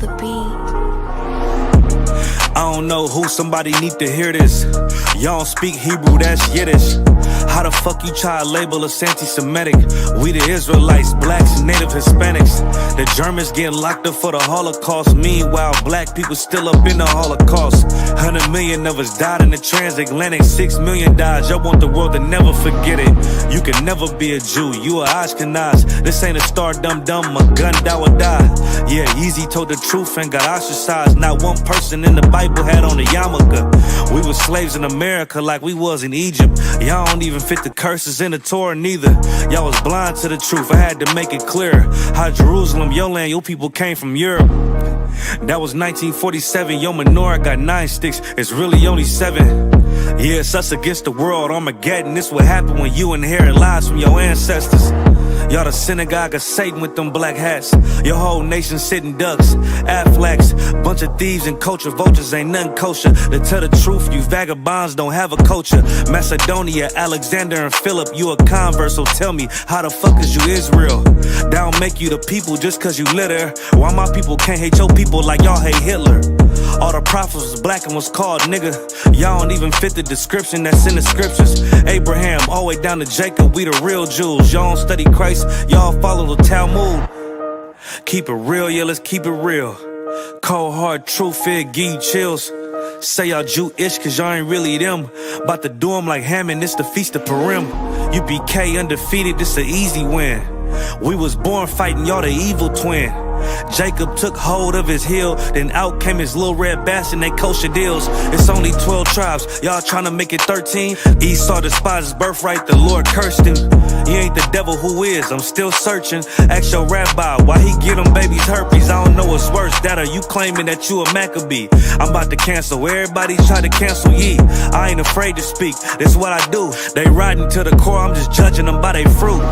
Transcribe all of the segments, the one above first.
the beat. I don't know who, somebody need to hear this. Y'all don't speak Hebrew, that's Yiddish. How the fuck you try to label us anti-Semitic? We the Israelites, blacks and native Hispanics. The Germans getting locked up for the Holocaust. Meanwhile, black people still up in the Holocaust. 100 million of us died in the transatlantic. 6 million died, y'all want the world to never forget it. You can never be a Jew, you a Ashkenaz. This ain't a star dum-dum, a gun that would die. Yeah, Yeezy told the truth and got ostracized. Not one person in the Bible had on a yarmulke. We were slaves in America like we was in Egypt. Y'all don't even fit the curses in the Torah neither. Y'all was blind to the truth, I had to make it clear. How Jerusalem, your land, your people came from Europe. That was 1947, your menorah got 9 sticks, it's really only 7. Yeah, it's us against the world, Armageddon. This what happened when you inherit lies from your ancestors. Y'all the synagogue of Satan with them black hats. Your whole nation sitting ducks, Aflacs. Bunch of thieves and culture vultures, ain't nothing kosher. To tell the truth, you vagabonds don't have a culture. Macedonia, Alexander and Philip, you a convert, so tell me, how the fuck is you Israel? That don't make you the people just cause you live there. Why my people can't hate your people like y'all hate Hitler? All the prophets was black and was called nigga. Y'all don't even fit the description that's in the scriptures. Abraham, all the way down to Jacob, we the real Jews. Y'all don't study Christ, y'all follow the Talmud. Keep it real, yeah, let's keep it real. Cold hard truth, it give you chills. Say y'all Jewish cause y'all ain't really them. About to do them like Hammond, this the Feast of Purim. UPK undefeated, this a easy win. We was born fighting, y'all the evil twin. Jacob took hold of his heel, then out came his little red bastard, they kosher deals. It's only 12 tribes, y'all trying to make it 13. Esau despised his birthright, the Lord cursed him. He ain't the devil, who is? I'm still searching. Ask your rabbi, why he get them babies herpes? I don't know what's worse, that or you claiming that you a Maccabee. I'm about to cancel, everybody try to cancel ye. I ain't afraid to speak, that's what I do. They riding to the core, I'm just judging them by their fruit.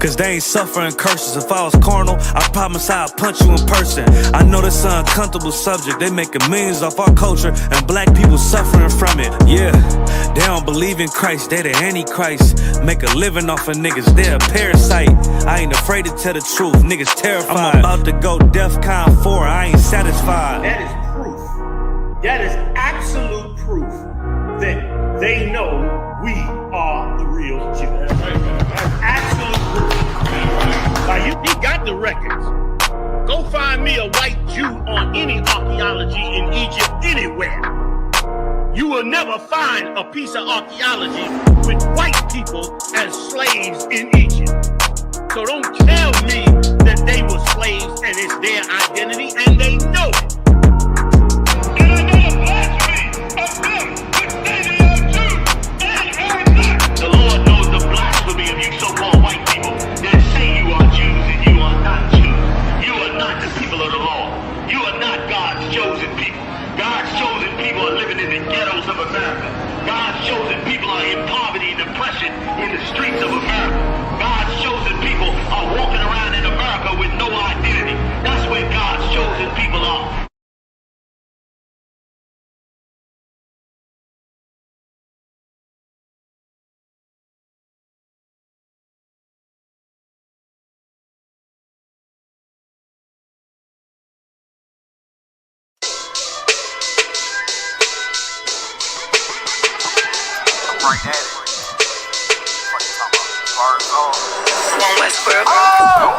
Cause they ain't suffering curses. If I was carnal, I promise I'd punch you in person. I know this an uncomfortable subject. They making millions off our culture and black people suffering from it. Yeah, they don't believe in Christ, they the Antichrist. Make a living off of niggas, they a parasite. I ain't afraid to tell the truth, niggas terrified. I'm about to go DEFCON 4, I ain't satisfied. That is proof, that is absolute proof that they know we are the real Jews. That's absolute proof. Like, he got the records. Go find me a white Jew on any archaeology in Egypt anywhere. You will never find a piece of archaeology with white people as slaves in Egypt. So don't tell me that they were slaves and it's their identity, and they know it. And I know the blasphemy of them which say they are Jews. They are not. The Lord knows the blasphemy of you so-called white people that say you are Jews and you are not Jews. You are not the people of the law. You are not God's chosen people. God's chosen people are living in the ghettos of America. God's chosen people are in poverty and depression in the streets of America. God's chosen people are walking around in America with no identity. That's where God's chosen people are.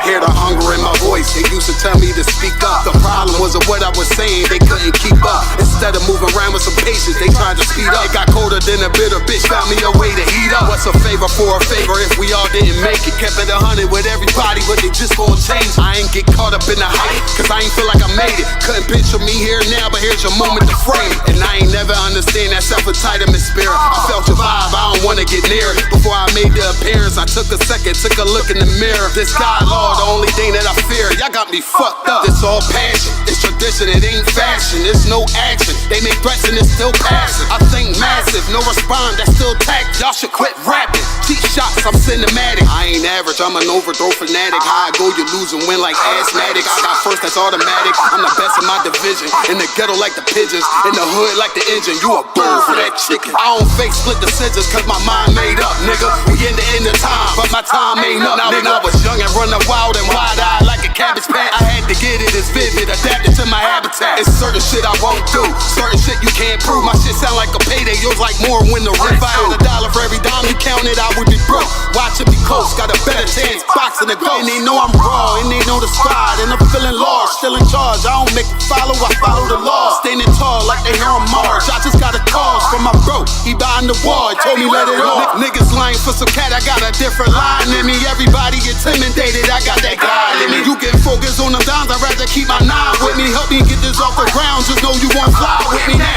Hear the hunger in my voice, they used to tell me to speak up. The problem wasn't what I was saying, they couldn't keep up. Instead of moving around with some patience, they tried to speed up. It got colder than a bitter bitch, found me a way to heat up. What's a favor for a favor if we all didn't make it? Kept it 100 with everybody, but they just gon' change. I ain't get caught up in the hype, cause I ain't feel like I made it. Couldn't picture me here now, but here's your moment to frame it. And I ain't never understand that self-entitlement spirit. I felt your vibe, I don't wanna get near it. Before I made the appearance, I took a second, took a look in the mirror. This God, Lord, the only thing that I fear. Y'all got me fucked up. It's all passion, it's tradition, it ain't fashion. It's no action, they make threats and it's still passing. I think massive, no respond, that's still tact. Y'all should quit rapping. Cheap shots, I'm cinematic. I ain't average, I'm an overthrow fanatic. How I go, you lose and win like asthmatic. I got first, that's automatic. I'm the best in my division. In the ghetto like the pigeons, in the hood like the engine. You a bird for that chicken. I don't fake split decisions cause my mind made up, nigga. We in the end of time, but my time ain't up. Now when I was young and running wild and wide-eyed like a cabbage patch, I had to get it is vivid, adapted to my habitat. It's certain shit I won't do, certain shit you can't prove. My shit sound like a payday, yours like more when the rip. If I had $1 for every dime you counted, I would be broke. Watch it be close, got a better chance boxing the ghost. And they know I'm raw, and they know the squad, and I'm feeling large, still in charge. I don't make a follow, I follow the law. Standing tall like they here on Mars. I just got a call from my bro, he behind the wall, told me let it off. Niggas lying for some cat, I got a different line in me. Everybody intimidated, I got that God in me. You can focus on them dimes, I'd rather keep my nine with me. Help me get this off the ground, just know you won't fly with me now.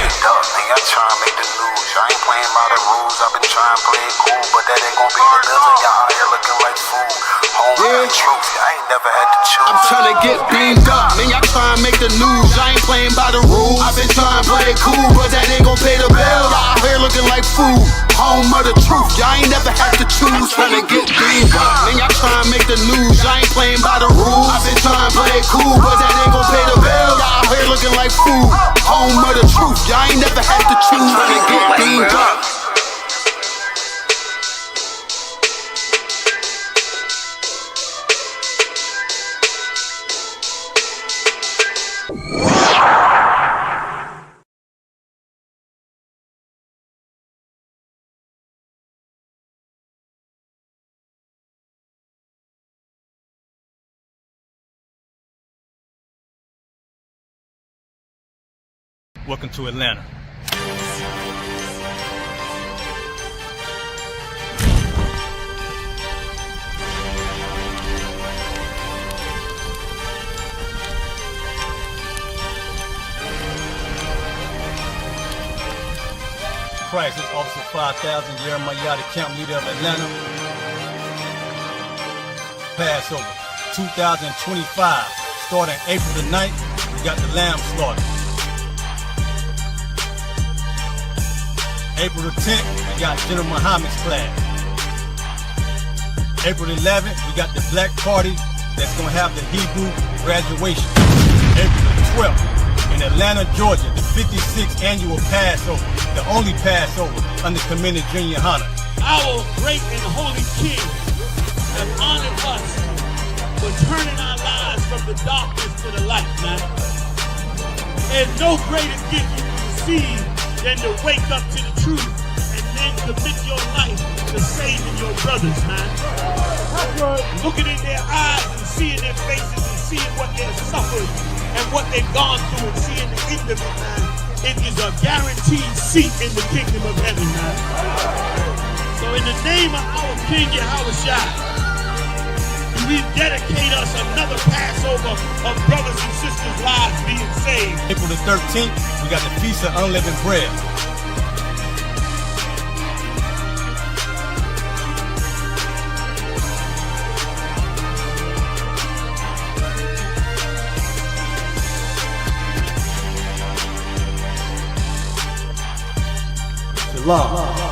I try and make the news, I ain't playing by the rules. I've been trying to play it cool, but that ain't gon' be the business. Y'all out here looking like fool. Home the truth, I ain't never had to choose. I'm trying to get beamed up, man, y'all try and make the news. I ain't playing by the rules. I've been trying to play it cool, but that ain't gon' pay the bill. Y'all out here looking like fool. Home of the truth, y'all ain't never had to choose. Trying to get beamed up, man, y'all try and make the news. I ain't playing by the rules. I've been trying to play it cool, but that ain't gon' pay the bill. Y'all out here looking like fool. Home of the truth, y'all ain't never had to choose. Trying to get beamed up. Welcome to Atlanta. Christ is Officer 5000, Jeremiah, the camp leader of Atlanta. Passover 2025, starting April the 9th, we got the lamb slaughter. April the 10th, we got General Muhammad's class. April the 11th, we got the black party that's gonna have the Hebrew graduation. April the 12th, in Atlanta, Georgia, the 56th annual Passover, the only Passover under Commander Junior Hunter. Our great and holy King have honored us for turning our lives from the darkness to the light, man. There's no greater gift you can receive than to wake up to the truth and then commit your life to saving your brothers, man. Looking in their eyes and seeing their faces and seeing what they've suffered and what they've gone through and seeing the end of it, man. It is a guaranteed seat in the kingdom of heaven, man. So in the name of our King Yahushua, we dedicate us another Passover of brothers and sisters' lives being saved. April the 13th, we got the Feast of Unleavened Bread. Shalom.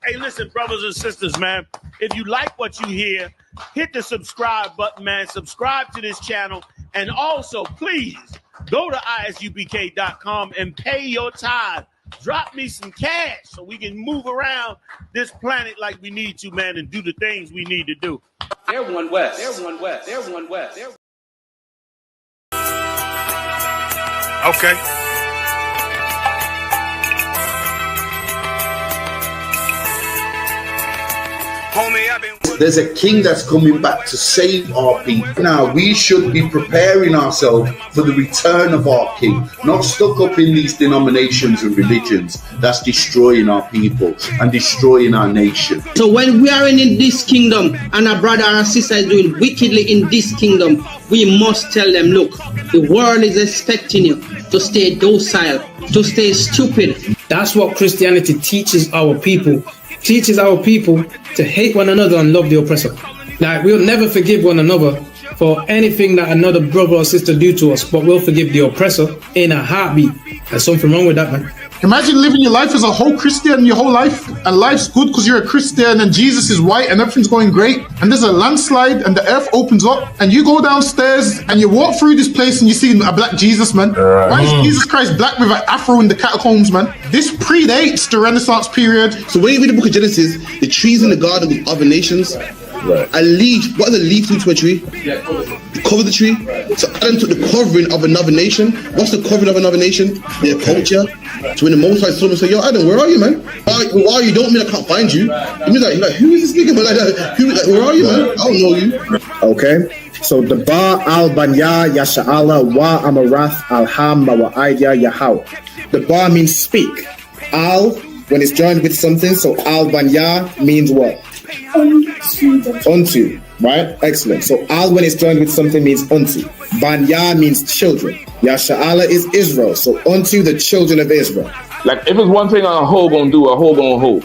Hey, listen, brothers and sisters, man. If you like what you hear, hit the subscribe button, man. Subscribe to this channel. And also, please, go to ISUPK.com and pay your tithe. Drop me some cash so we can move around this planet like we need to, man, and do the things we need to do. Everyone west. Everyone west. Everyone west. Okay. There's a king that's coming back to save our people. Now we should be preparing ourselves for the return of our king, not stuck up in these denominations and religions that's destroying our people and destroying our nation. So when we are in this kingdom and our brother and sister is doing wickedly in this kingdom, we must tell them, look, the world is expecting you to stay docile, to stay stupid. That's what Christianity teaches our people. Teaches our people to hate one another and love the oppressor. Like, we'll never forgive one another for anything that another brother or sister do to us, but we'll forgive the oppressor in a heartbeat. There's something wrong with that, man. Imagine living your life as a whole Christian your whole life, and life's good because you're a Christian, and Jesus is white, and everything's going great, and there's a landslide, and the earth opens up, and you go downstairs, and you walk through this place, and you see a black Jesus, man. Why is Jesus Christ black with an afro in the catacombs, man? This predates the Renaissance period. So when you read the book of Genesis, the trees in the garden with other nations, a leaf, what does a leaf do to a tree? Cover the tree. So Adam took the covering of another nation. What's the covering of another nation? Their culture. So when the Most High saw him and said, "Yo, Adam, where are you, man? Why are you? Don't mean I can't find you." He was like, "Who is this nigga?" But where are you, man? I don't know you. Okay. So the Ba al Banya Yasha'ala wa Amarath al Hamma wa Idea Yahweh. The Ba means speak. Al, when it's joined with something, so al Banya means what? Unto, right? Excellent. So al when it's joined with something means unto. Banya means children. Yasha'ala is Israel. So unto the children of Israel. Like if it's one thing a hoe gonna do, a hoe gonna hold.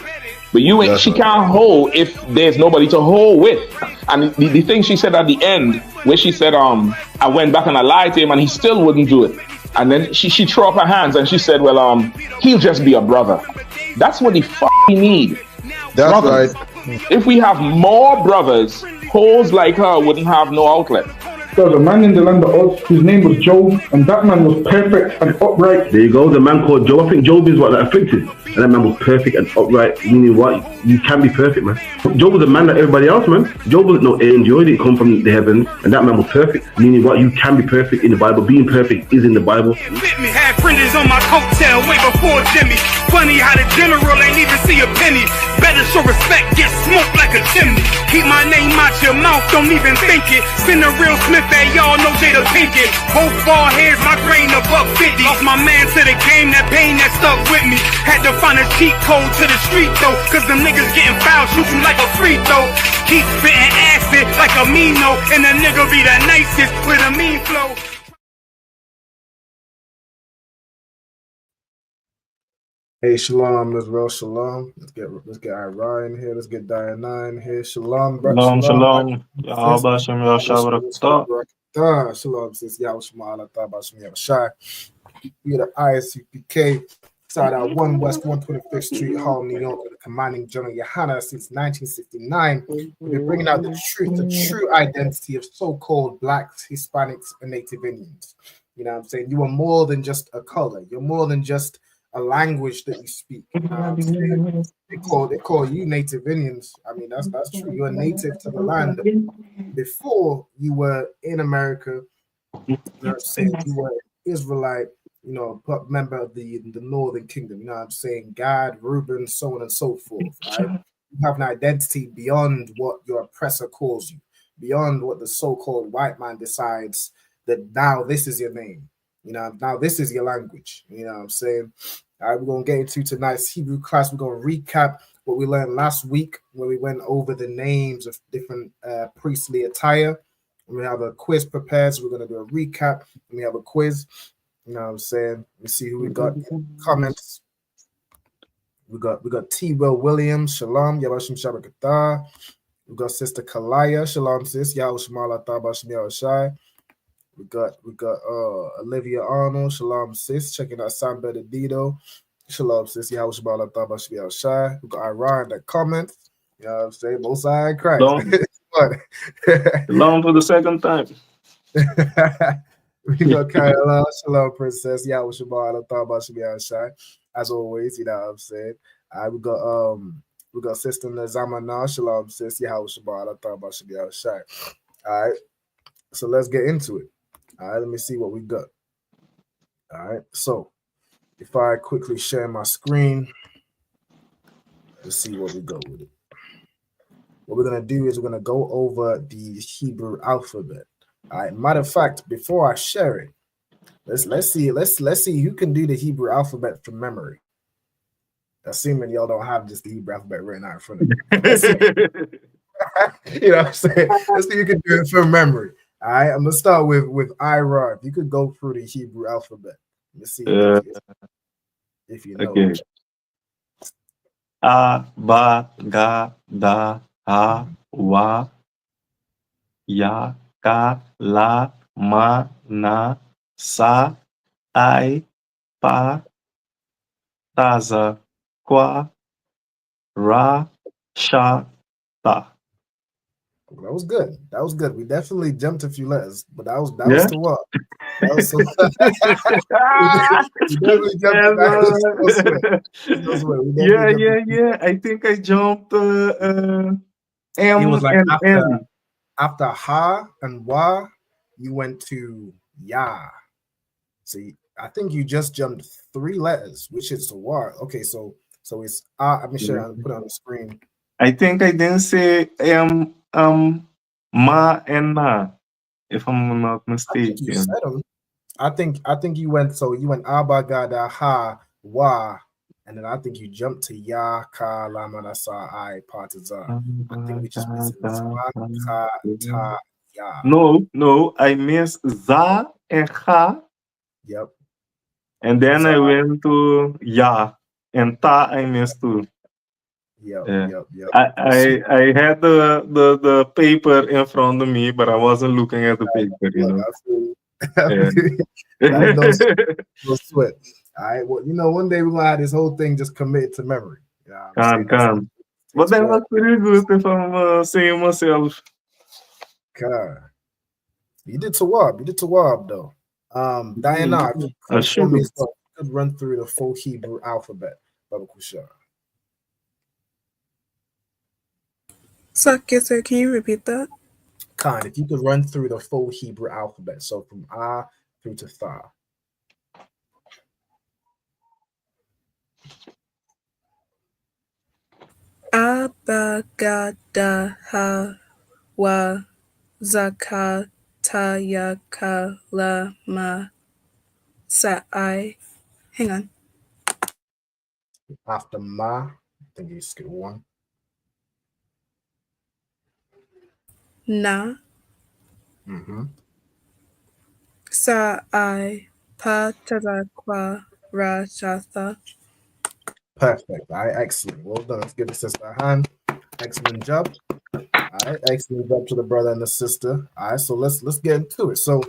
But you ain't, she can't hold if there's nobody to hold with. And the thing she said at the end, where she said, I went back and I lied to him and he still wouldn't do it. And then she threw up her hands and she said, well, he'll just be a brother. That's what he need. That's brothers. right. If we have more brothers, hoes like her wouldn't have no outlet. There was a man in the land of Oz whose name was Job, and that man was perfect and upright. There you go, the man called Job. I think Job is what, like, afflicted. And that man was perfect and upright, meaning what? You can be perfect, man. Job was a man like everybody else, man. Job wasn't no angel, he didn't come from the heavens, and that man was perfect, meaning what? You can be perfect in the Bible. Being perfect is in the Bible. Had fringes on my coattail way before Jimmy. Funny how the general ain't even see a penny. Better show respect, get smoked like a chimney. Keep my name out your mouth, don't even think it. Send a real Smith that y'all know Jada Pinkett. Both ball heads, my grain a $1.50. Lost my man to the game, that pain that stuck with me. Had to find a cheat code to the street though, cause them niggas getting foul, shoot you like a free throw. Keep spitting acid like a Mino, and the nigga be the nicest with a mean flow. Hey, shalom, Israel, shalom. Let's get Ira in here. Let's get Diana in here. Shalom, bro. Shalom. Yahweh Shem Yahshua. Shalom, sis. Yahweh Shema Allah Ta'ala Shem Yahshua. We are the ISUPK. Started out 1 West 125th Street, Harlem, New York, with the commanding General Yohana since 1969. We've been bringing out the true identity of so-called Blacks, Hispanics, and Native Indians. You know what I'm saying? You are more than just a color. You're more than just a language that you speak. You know what I'm saying? They call you Native Indians. I mean, that's true. You're a native to the land. Before you were in America, you know what I'm saying? You were an Israelite, you know, member of the Northern Kingdom. You know what I'm saying? Gad, Reuben, so on and so forth. Right? You have an identity beyond what your oppressor calls you, beyond what the so-called white man decides that now this is your name. You know, now this is your language. You know what I'm saying? All right, we're going to get into tonight's Hebrew class. We're going to recap what we learned last week where we went over the names of different priestly attire. We have a quiz prepared, so we're going to do a recap. And we have a quiz. You know what I'm saying? Let's see who we got. Comments. We got T. Will Williams. Shalom. Yabashim Shabakata. We got Sister Kalaya. Shalom, sis. Yahweh Shemala Tabashim Yahushai. We got Olivia Arnold. Shalom, sis. Checking out San Bernardino. Shalom, sis. Yahweh Shemala Tabashim Yahushai. We got Iran in the comments. You know what I'm saying? Most High Christ. Shalom for the second time. We got Kyla. Shalom, princess. Yahweh Shemala Tabashim Yahushai. As always, you know what I'm saying? We got Sister Nazamana. Shalom, sis. Yahweh Shemala Tabashim Yahushai. All right. So let's get into it. All right, let me see what we got. All right, so if I quickly share my screen, let's see what we go with it. What we're gonna do is we're gonna go over the Hebrew alphabet. All right, matter of fact, before I share it, let's see who can do the Hebrew alphabet from memory. Assuming y'all don't have just the Hebrew alphabet right now in front of you. You know what I'm saying? Let's see who can do it from memory. All right, I'm gonna start with Ira. If you could go through the Hebrew alphabet, let's see if you know. Okay. A, ba, ga, da, ha, wa, ya, ka, la, ma, na, sa, I, pa, Taza, Kwa, Ra, Sha, Ta. That was good. That was good. We definitely jumped a few letters, but that was Yeah? to what? That was so we definitely jumped that. No sweat. No sweat. We definitely jumped Yeah. I think I jumped it M was like and N. after ha and wa, you went to ya. So I think you just jumped 3 letters, which is wa. Okay, so it's let me show you. I'll put it on the screen. I think I didn't say Ma and Na, if I'm not I think you mistaken. said them. I think you went aba gada ha wa, and then I think you jumped to ya ka la manasa I partiza. I think we just missing this one ka ta ya. No, I missed Za and Ha. Yep. And then Za. I went to Ya and Ta I missed too. Yep. I had the paper in front of me, but I wasn't looking at the paper, you know. That is no sweat. All right. Well, one day we're gonna have this whole thing just committed to memory. Can. But that was pretty good if I'm saying myself. God. You did Tawab though. Diana, for me, so you could run through the full Hebrew alphabet. Baba Kusha. Sir, can you repeat that? Khan, if you could run through the full Hebrew alphabet, so from A through to Tha. A, Ba, Ga, Da, Ha, Wa, Zaka, Ta, Ya, Ka, La, Ma, Sa, I. Hang on. After Ma, I think you skip one. Na. Sa, I, Pa, Ta, Kwa, Ra, Sha, Tha. Perfect. All right, excellent. Well done. Let's give the sister a hand. Excellent job. All right, excellent job to the brother and the sister. All right, so let's get into it. So,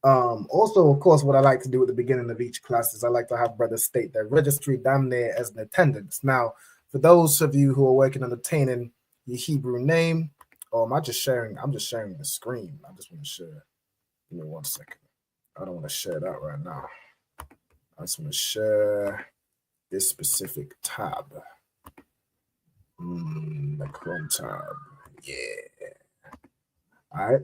also, of course, what I like to do at the beginning of each class is I like to have brothers state their registry damn near as an attendance. Now, for those of you who are working on obtaining your Hebrew name, I'm just sharing the screen. I just want to share. Give me 1 second. I don't want to share that right now. I just want to share this specific tab. The Chrome tab. Yeah. All right.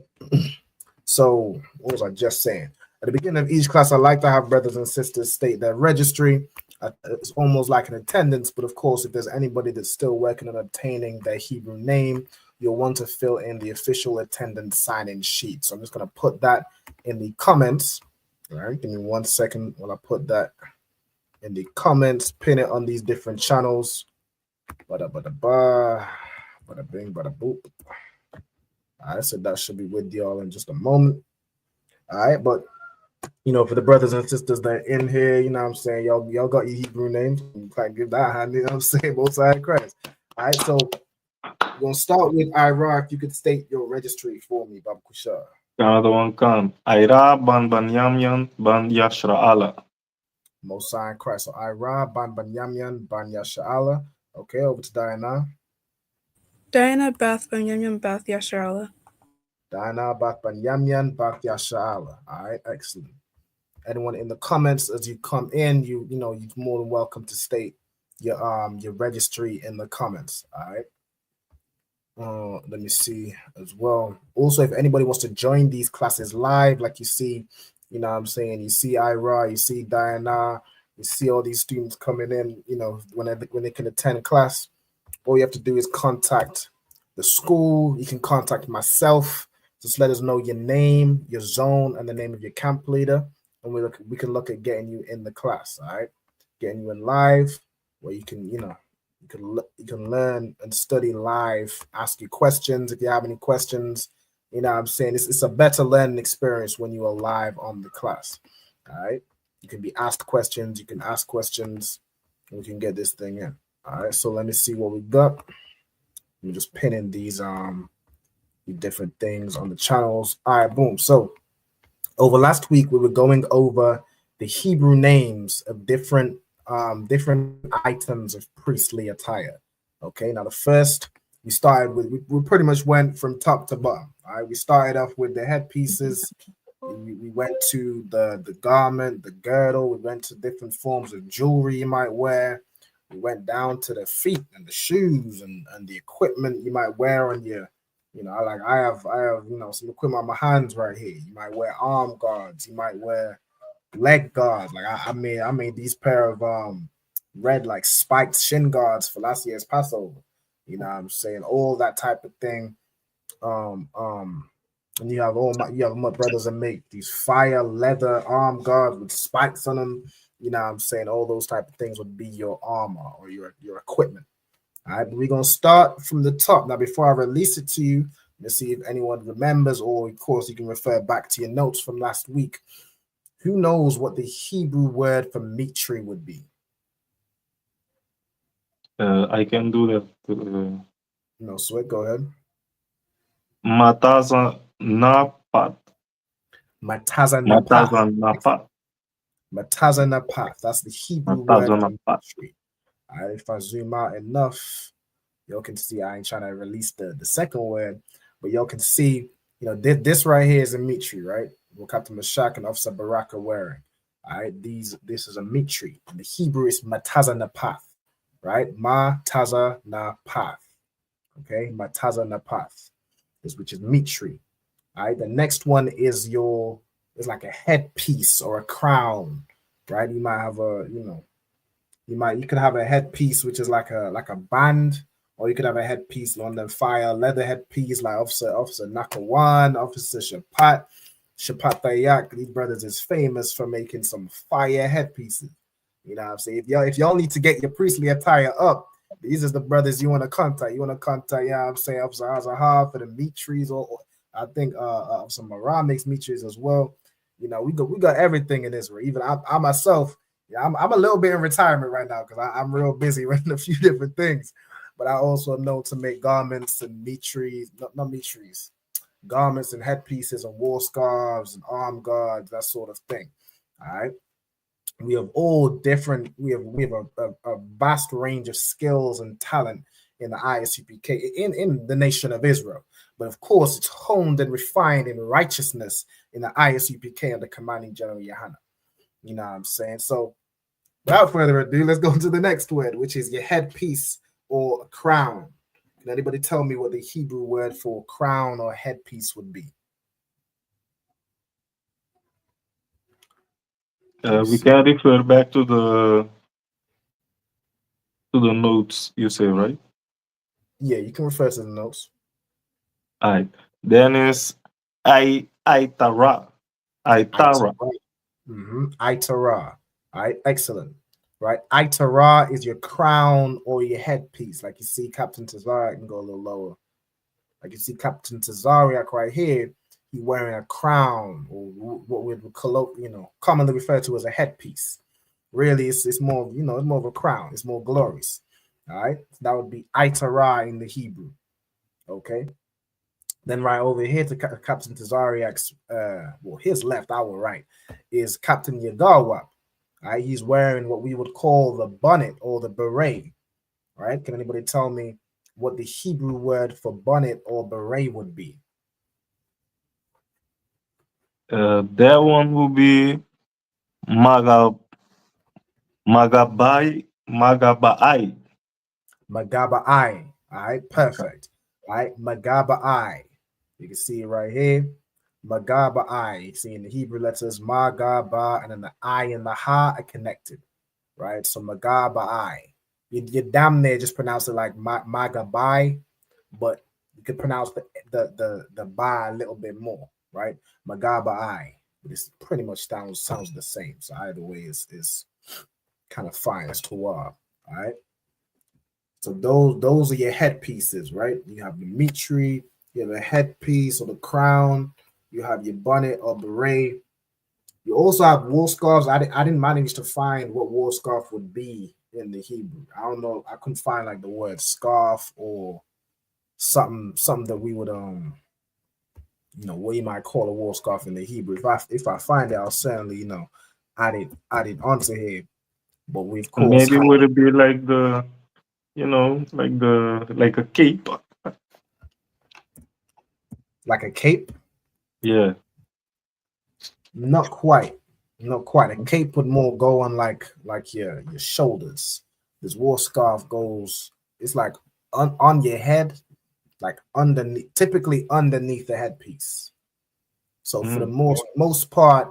So what was I just saying? At the beginning of each class, I like to have brothers and sisters state their registry. It's almost like an attendance, but of course, if there's anybody that's still working on obtaining their Hebrew name, you'll want to fill in the official attendance sign-in sheet. So I'm just going to put that in the comments. All right, give me 1 second while I put that in the comments, pin it on these different channels. Bada bada ba, bada bing, bada boop. All right, so that should be with y'all in just a moment. All right, but for the brothers and sisters that are in here, you know what I'm saying, y'all got your Hebrew names. You can't give that hand, you know what I'm saying, both sides of Christ. All right, so we're gonna start with Ira. If you could state your registry for me, Baba Kusha. Another one come. Ira ban Yamyan ban Yashra Allah. Mosai and Christ. So Ira ban Yamyan ban Yashra. Okay, over to Diana. Diana Bath ban Yamyan Bath Yashara. Diana Bath ban Yamyan Bath Yashra. All right, excellent. Anyone in the comments as you come in, you're more than welcome to state your registry in the comments. All right. Let me see as well. Also, if anybody wants to join these classes live, like you see, you know what I'm saying, you see Ira, you see Diana, you see all these students coming in, when they can attend class, all you have to do is contact the school. You can contact myself. Just let us know your name, your zone, and the name of your camp leader, and we can look at getting you in the class. All right, getting you in live, where you can you can learn and study live, ask you questions if you have any questions. You know what I'm saying? It's a better learning experience when you are live on the class. All right, you can be asked questions, you can ask questions, and we can get this thing in. All right, so let me see what we got. Let me just pin in these different things on the channels. All right, boom. So over last week we were going over the Hebrew names of different different items of priestly attire. Okay, now the first we started with, we pretty much went from top to bottom. All right, we started off with the headpieces. We went to the garment, the girdle. We went to different forms of jewelry you might wear. We went down to the feet and the shoes and the equipment you might wear on your, you know, like I have, you know, some equipment on my hands right here. You might wear arm guards. You might wear leg guards. Like I made these pair of red like spiked shin guards for last year's Passover. You know what I'm saying? All that type of thing. And you have my brothers that make these fire leather arm guards with spikes on them. You know what I'm saying? All those type of things would be your armor or your equipment. All right, but we're gonna start from the top. Now, before I release it to you, let's see if anyone remembers, or of course you can refer back to your notes from last week. Who knows what the Hebrew word for mitri would be? I can do that. No sweat, go ahead. Mataza napat. Mataza napat. Mataza napat. That's the Hebrew word for mitri. All right, if I zoom out enough, y'all can see I ain't trying to release the second word, but y'all can see, you know, this right here is a mitri, right? What Captain Meshach and Officer Barak are wearing. All right, this is a mitri. In the Hebrew, it's mataza napath, right? Mataza napath. Okay, mataza napath, which is mitri. All right, the next one is it's like a headpiece or a crown, right? You might have you could have a headpiece which is like a band, or you could have a headpiece on the fire leather headpiece like Officer Nakawan, Officer Shapat Dayak. These brothers is famous for making some fire headpieces. You know what I'm saying? If y'all need to get your priestly attire up, these are the brothers you want to contact. You want to contact, you know what I'm saying, Officer Azahar for the meat trees, or I think some Marah makes meat trees as well. You know, we got everything in Israel. Even I myself, yeah, I'm a little bit in retirement right now because I'm real busy running a few different things. But I also know to make garments and meat trees, not meat trees, garments and headpieces and war scarves and arm guards, that sort of thing. All right. We have all different, we have a vast range of skills and talent in the ISUPK, in the nation of Israel. But of course, it's honed and refined in righteousness in the ISUPK under commanding General Yohana. You know what I'm saying? So without further ado, let's go to the next word, which is your headpiece or crown. Can anybody tell me what the Hebrew word for crown or headpiece would be? We can refer back to the notes you say, right? Yeah, you can refer to the notes. All right. Then is Itara. Itara. All right, excellent. Right, Itara is your crown or your headpiece. Like you see Captain Tazariak, can go a little lower. Like you see Captain Tazariak right here, he's wearing a crown, or what we would commonly refer to as a headpiece. Really, it's more, it's more of a crown. It's more glorious. All right, that would be Itara in the Hebrew. Okay. Then right over here to Captain Tazariak's, his left, our right, is Captain Yagawap. Right, he's wearing what we would call the bonnet or the beret. Right? Can anybody tell me what the Hebrew word for bonnet or beret would be? That one will be Magabai. Magabai. All right, perfect. All right, Magabai. You can see it right here. Magabai. You see in the Hebrew letters Magaba, and then the I and the Ha are connected. Right? So Magabai. You damn near just pronounce it like Magabai, but you could pronounce the ba a little bit more, right? Magabai. This pretty much sounds the same. So either way is kind of fine. It's Torah. All right. So those are your headpieces, right? You have the mitri, you have a headpiece or the crown, you have your bonnet or beret. You also have wool scarves. I didn't manage to find what wool scarf would be in the Hebrew. I don't know. I couldn't find like the word scarf or something that we would what you might call a wool scarf in the Hebrew. If I find it, I'll certainly add it onto here. but we of And course maybe would it be like the, you know, like a cape? like a cape. Yeah. Not quite. Not quite. A cape would more go on like your shoulders. This war scarf goes, it's like on your head, like underneath, typically underneath the headpiece. So for the most part,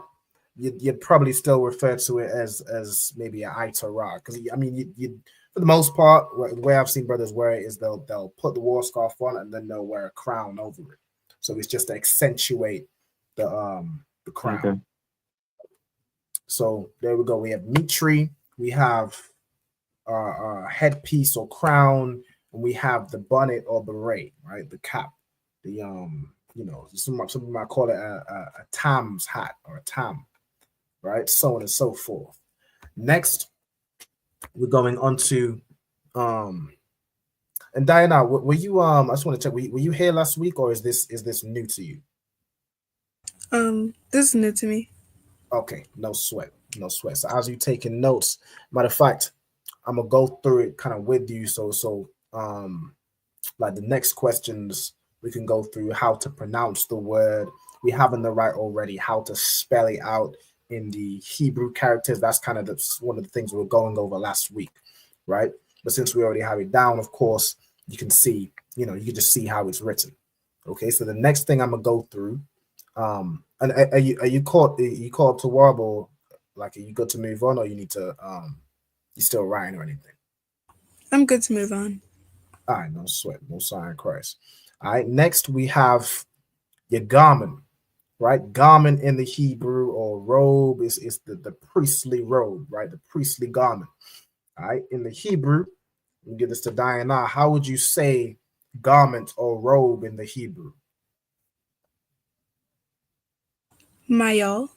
you'd probably still refer to it as maybe an Attire, because I mean you for the most part, the way I've seen brothers wear it is they'll put the war scarf on and then they'll wear a crown over it. So it's just to accentuate the crown. Okay. So there we go. We have mitri, we have headpiece or crown, and we have the bonnet or beret, right? The cap, the you know, some might call it a tam's hat or a tam, right? So on and so forth. Next, we're going on to and Diana, were you I just want to check, were you here last week, or is this new to you? This is new to me. Okay, no sweat. So as you taking notes, matter of fact, I'm gonna go through it kind of with you. So like the next questions we can go through how to pronounce the word. We have in the right already how to spell it out in the Hebrew characters. That's kind of one of the things we were going over last week, right? But since we already have it down, of course, you can see, you can just see how it's written. Okay, so the next thing I'm gonna go through. And are you caught to warble? Like, are you good to move on, or you need to you still writing or anything? I'm good to move on. All right, no sweat, no sign of Christ. All right, next we have your garment, right? Garment in the Hebrew, or robe, is the priestly robe, right? The priestly garment. All right, in the Hebrew, we give this to Diana. How would you say garment or robe in the Hebrew? Mayal.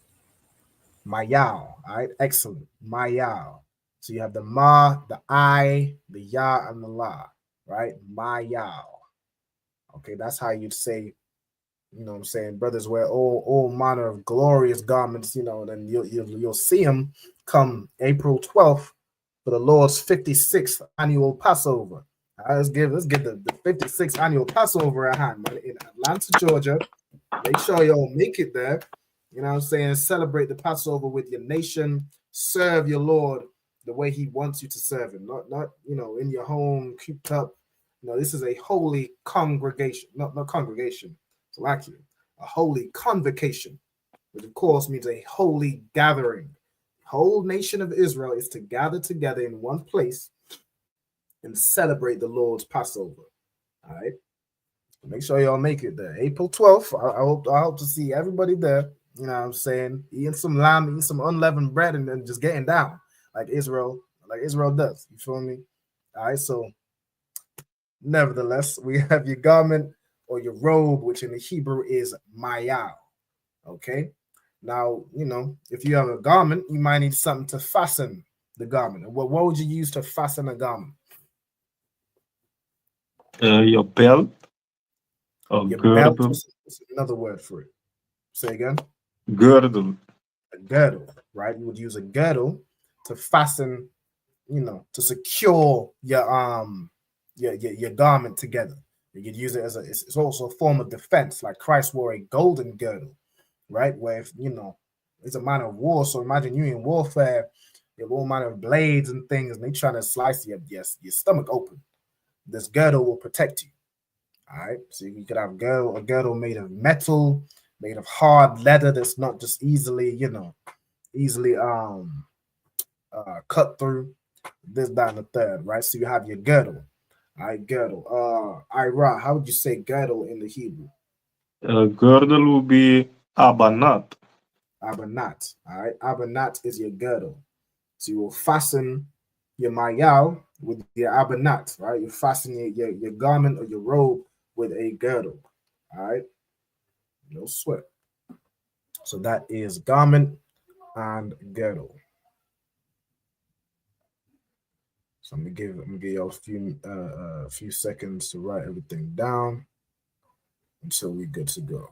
Mayal. All right, excellent. Mayal. So you have the ma, the I, the ya, and the la, right? Mayal. Okay, that's how you'd say, what I'm saying, brothers wear all manner of glorious garments, then you'll see them come April 12th for the Lord's 56th annual Passover. Let's get the 56th annual Passover at hand, man, in Atlanta, Georgia. Make sure y'all make it there. Celebrate the Passover with your nation. Serve your Lord the way He wants you to serve Him. Not in your home, cooped up. This is a holy congregation, not congregation. It's like a holy convocation, which of course means a holy gathering. The whole nation of Israel is to gather together in one place and celebrate the Lord's Passover. All right. Make sure y'all make it there. April 12th. I hope to see everybody there. Eating some lamb, eating some unleavened bread, and then just getting down like Israel does. You feel me? All right. So, nevertheless, we have your garment or your robe, which in the Hebrew is mayal. Okay. Now, if you have a garment, you might need something to fasten the garment. What would you use to fasten a garment? Your belt. Or your girdle. belt is another word for it. Say again. Girdle. A girdle, right? You would use a girdle to fasten, to secure your garment together. You could use it as it's also a form of defense, like Christ wore a golden girdle, right? Where if it's a manner of war. So imagine you in warfare, you have all manner of blades and things, and they trying to slice your stomach open. This girdle will protect you. All right, so you could have a girdle made of metal, made of hard leather that's not just easily cut through. This, that, and the third, right? So you have your girdle. All right, girdle. Ira, how would you say girdle in the Hebrew? Girdle will be abanat. Abanat. All right, abanat is your girdle. So you will fasten your mayal with your abanat, right? You fasten your garment or your robe with a girdle. All right, no sweat. So that is garment and girdle. So I'm gonna give y'all a few seconds to write everything down until we're good to go.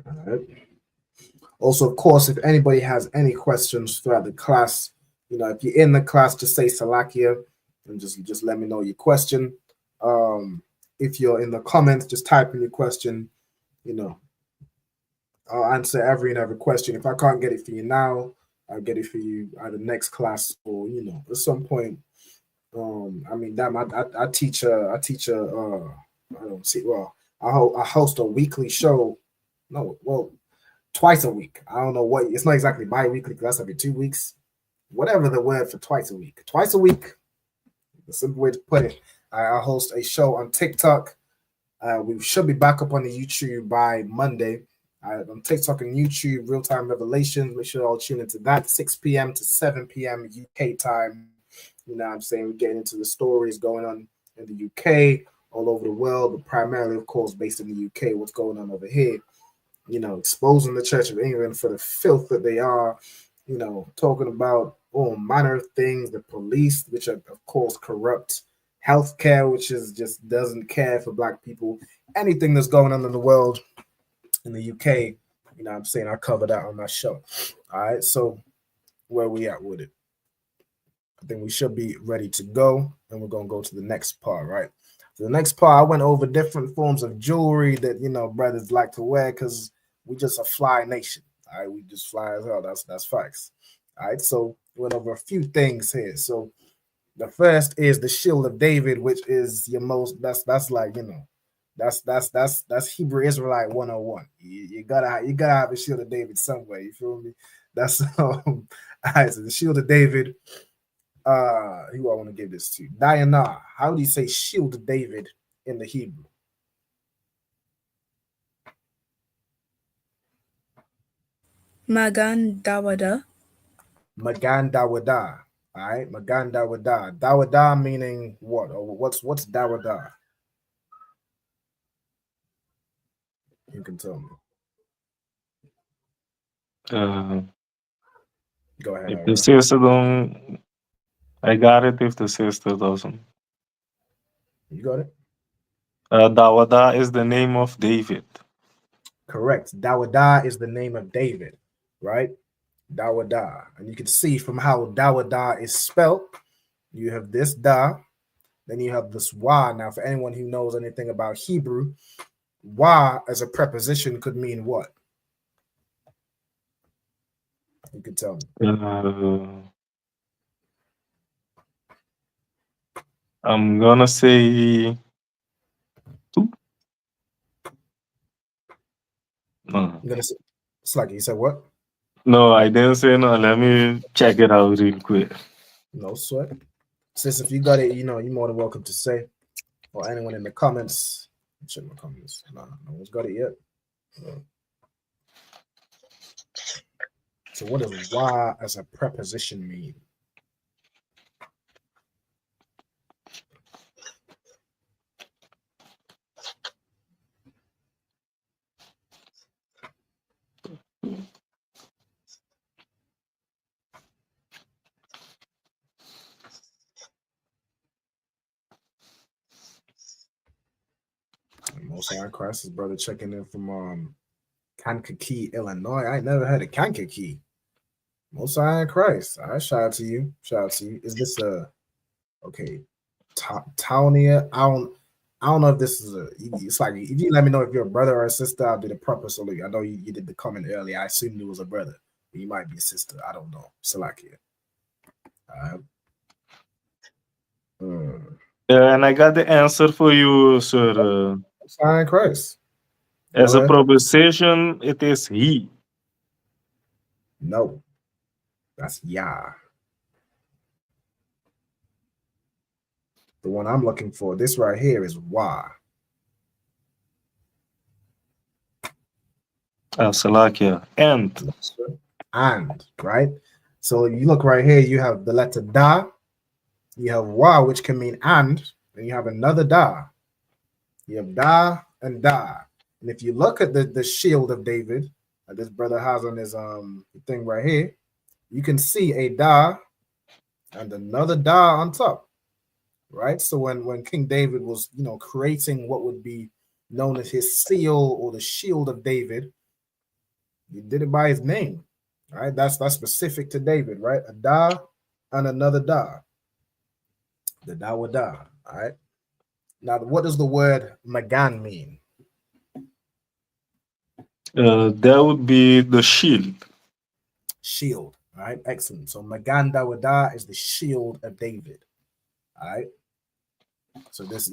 All right. Also, of course, if anybody has any questions throughout the class, if you're in the class, just say Salakia and just let me know your question. If you're in the comments, just type in your question. I'll answer every and every question. If I can't get it for you now, I'll get it for you either next class or at some point. I teach I don't see. Well, I host a weekly show. No, well, twice a week. I don't know what. It's not exactly bi-weekly because that's every 2 weeks. Whatever the word for twice a week. Twice a week. The simple way to put it. I host a show on TikTok. We should be back up on the YouTube by Monday. On TikTok and YouTube, Real Time Revelations. Make sure you all tune into that. 6 p.m. to 7 p.m. UK time. You know what I'm saying? We're getting into the stories going on in the UK, all over the world, but primarily, of course, based in the UK, what's going on over here. Exposing the Church of England for the filth that they are, talking about all manner of things, the police, which are, of course, corrupt, healthcare, which is just doesn't care for Black people, anything that's going on in the world, in the UK, I'm saying I cover that on my show. All right, so where we at with it? I think we should be ready to go, and we're going to go to the next part, right? So the next part, I went over different forms of jewelry that, brothers like to wear because we just a fly nation, all right? We just fly as hell. That's facts, all right? So we went over a few things here. So the first is the Shield of David, which is your most, that's like, that's Hebrew Israelite 101. You gotta have a Shield of David somewhere, you feel me? That's, all right, so the Shield of David, who I want to give this to? Diana. How do you say Shield of David in the Hebrew? Magan Dawada. Magan Dawada. All right, Magan Dawada. Dawada meaning what? Or what's Dawada? You can tell me. Go ahead. If the sister don't, I got it. If the sister doesn't, you got it. Dawada is the name of David. Correct. Dawada is the name of David, right? Dawada, and you can see from how Dawada is spelled. You have this da, then you have this wa. Now, for anyone who knows anything about Hebrew, wa as a preposition could mean what? You could tell me. I'm gonna say two. No. I'm gonna say, it's like you said what? No, I didn't say no. Let me check it out real quick. No sweat. Sis, if you got it, you're more than welcome to say. Or anyone in the comments. Check my comments. No one's got it yet. So what does why as a preposition mean? Most High Christ, his brother checking in from Kankakee, Illinois. I ain't never heard of Kankakee. Most High Christ. All right, shout out to you. Is this okay? Townia. I don't know if this is it's like if you let me know if you're a brother or a sister, I'll do the proper salute. I know you did the comment earlier. I assumed it was a brother, but you might be a sister. I don't know. Salakia. Yeah, and I got the answer for you, sir. Sign Christ. As a preposition, it is he. No, that's Yah. The one I'm looking for, this right here is Wah. Salakia. And, right? So you look right here, you have the letter Da, you have Wah, which can mean and you have another Da. You have Da and Da. And if you look at the shield of David that this brother has on his thing right here, you can see a Da and another Da on top. Right? So when King David was, creating what would be known as his seal or the shield of David, He did it by his name. All right, that's specific to David, right? A da and another da. The da wa da. All right. Now, what does the word Magan mean? That would be the shield. Shield. All right, excellent. So Magan da wa da is the shield of David. All right. So this,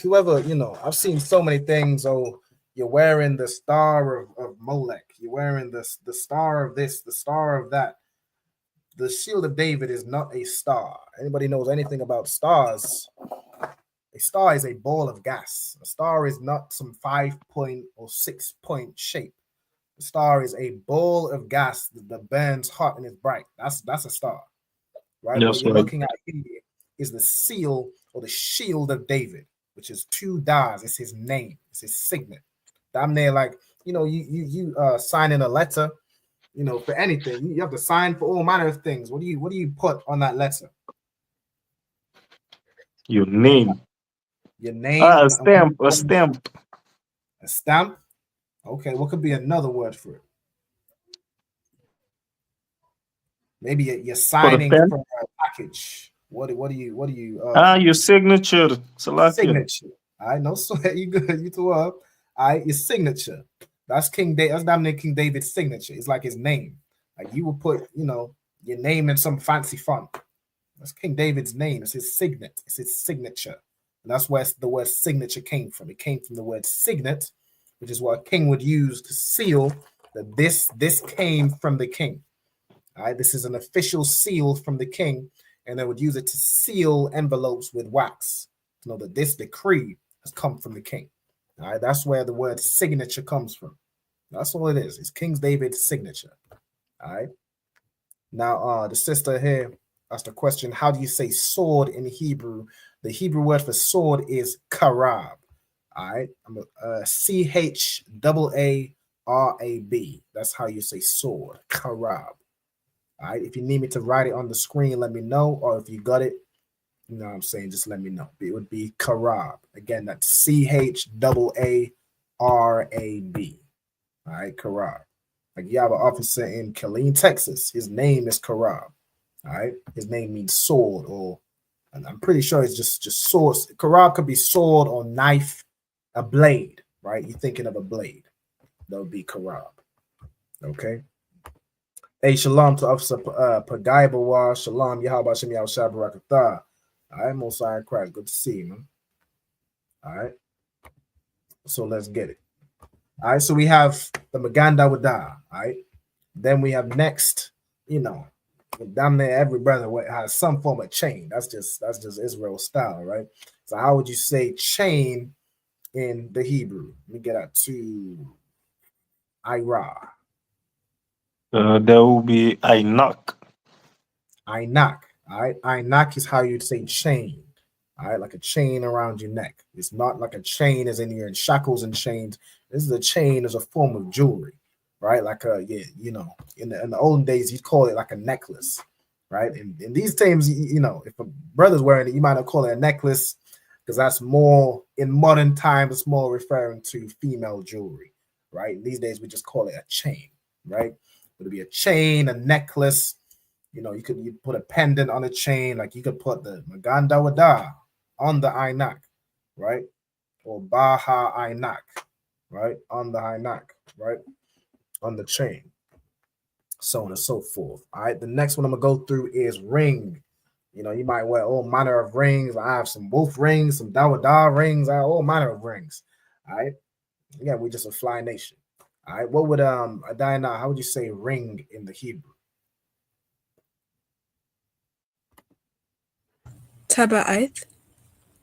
whoever, I've seen so many things. Oh, you're wearing the star of Molech. You're wearing the star of this, the star of that. The shield of David is not a star. Anybody knows anything about stars? A star is a ball of gas. A star is not some 5-point or 6-point shape. A star is a ball of gas that burns hot and is bright. That's a star. Right? Yes, what you're right. looking at here is the seal or the shield of David, which is 2 das. It's his name. It's his signet. Damn near like, you signing a letter, for anything. You have to sign for all manner of things. What do you put on that letter? Your name. Your name. A stamp. A stamp. A stamp. Okay, what could be another word for it? Maybe you're signing for a package. What do you? Your signature. Signature. I know. So you good. You too up. Your signature. That's King David. That's damn near King David's signature. It's like his name. Like you would put, your name in some fancy font. That's King David's name. It's his signet. It's his signature. And that's where the word signature came from. It came from the word signet, which is what a king would use to seal that this came from the king. All right, this is an official seal from the king, and they would use it to seal envelopes with wax to know that this decree has come from the king. All right, that's where the word signature comes from. That's all it is. It's King David's signature. All right. Now, the sister here asked the question: how do you say sword in Hebrew? The Hebrew word for sword is karab. All right, CHAARAB. That's how you say sword, karab. All right, if you need me to write it on the screen, let me know. Or if you got it, you know what I'm saying, just let me know. It would be karab. Again, that's CHAARAB. All right, karab. Like you have an officer in Killeen, Texas. His name is karab. All right, his name means sword, and I'm pretty sure it's just sword. Karab could be sword or knife, a blade. Right, you're thinking of a blade. That would be karab. Okay. Hey, shalom to Officer Pagaibawa. Shalom, Yahweh Shem Yahweh Shabbarakatah. All right, Mosiah Christ. Good to see you, man. All right. So let's get it. All right, so we have the Maganda Wada. All right. Then we have next, damn near every brother has some form of chain. That's just Israel style, right? So how would you say chain in the Hebrew? Let me get out to Ira. There will be Ainak. Ainak. All right. Ainak is how you'd say chain. All right, like a chain around your neck. It's not like a chain as in you're in shackles and chains. This is a chain as a form of jewelry, right? Like in the olden days, you'd call it like a necklace, right? And in these times, if a brother's wearing it, you might not call it a necklace because that's more in modern times. It's more referring to female jewelry, right? These days, we just call it a chain, right? It'll be a chain, a necklace. You put a pendant on a chain, like you could put the Maganda Wada on the Ainak, right? Or Baha Ainak, right? On the Ainak, right? On the chain. So on and so forth. All right. The next one I'm gonna go through is ring. You might wear all manner of rings. I have some wolf rings, some Dawada rings, I have all manner of rings. All right. Yeah, we just a fly nation. All right. What would Adina, how would you say ring in the Hebrew? Taba'ith.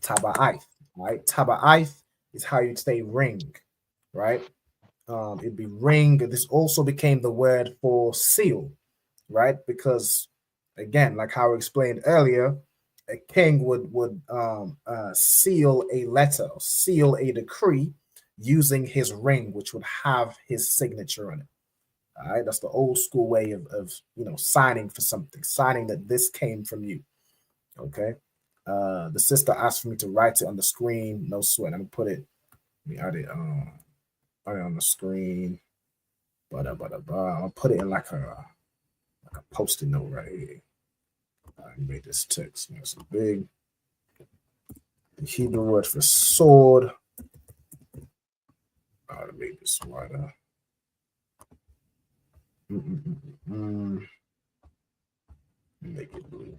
Taba'ith, right? Taba'ith is how you'd say ring, right? It'd be ring. This also became the word for seal, right? Because again, like how I explained earlier, a king would seal a letter, seal a decree using his ring, which would have his signature on it. All right, that's the old school way of signing for something, signing that this came from you. Okay. The sister asked for me to write it on the screen. No sweat. I'm gonna put it Let me add it on the screen. I'll put it in like a post-it note right here. I made this text. It's a big Hebrew word for sword. I'll make this wider. Make it blue.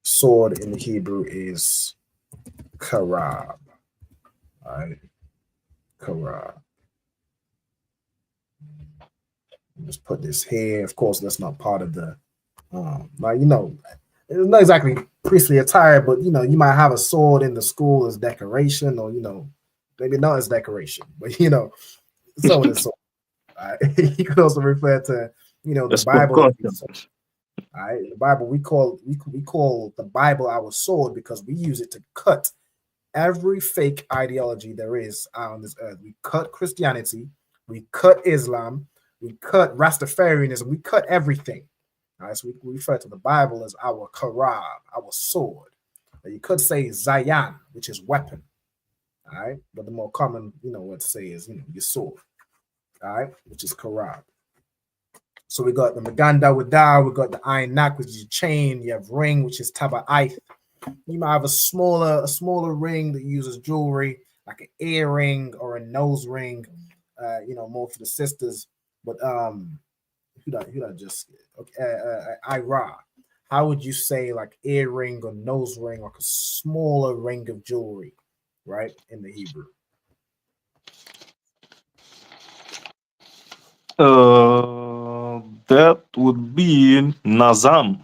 Sword in the Hebrew is karab. All right, karab. Just put this here. Of course, that's not part of the like, you know, it's not exactly priestly attire, but you know, you might have a sword in the school as decoration, or you know, maybe not as decoration, but you know, so and so. You could also refer to, you know, the Bible. All right, the Bible we call the Bible our sword because we use it to cut every fake ideology there is on this earth. We cut Christianity, we cut Islam, we cut Rastafarianism, we cut everything. All right, so we refer to the Bible as our karab, our sword. You could say Zayan, which is weapon. All right, but the more common, you know, what to say is, you know, your sword. All right, which is karab. So we got the Maganda Wada, we got the Iron Nak, which is chain. You have ring, which is Taba'ith. You might have a smaller ring that uses jewelry, like an earring or a nose ring. You know, more for the sisters. But who that just okay? Ira. How would you say like earring or nose ring, like a smaller ring of jewelry, right? In the Hebrew. That would be Nazam.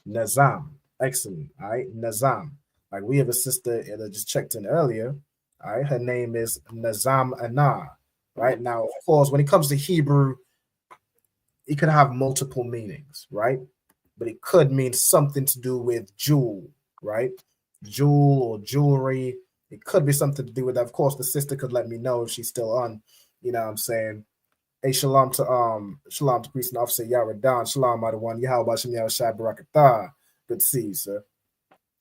Nazam. Excellent. All right. Nazam. Like we have a sister that just checked in earlier. All right. Her name is Nazam Anah. Right. Now, of course, when it comes to Hebrew, it could have multiple meanings, right? But it could mean something to do with jewel, right? Jewel or jewelry. It could be something to do with that. Of course, the sister could let me know if she's still on. You know what I'm saying? Hey, shalom to priest and officer Yaradan. Shalom, Adawan. Yahweh Shem Yahushua Barakatah. Good to see you, sir.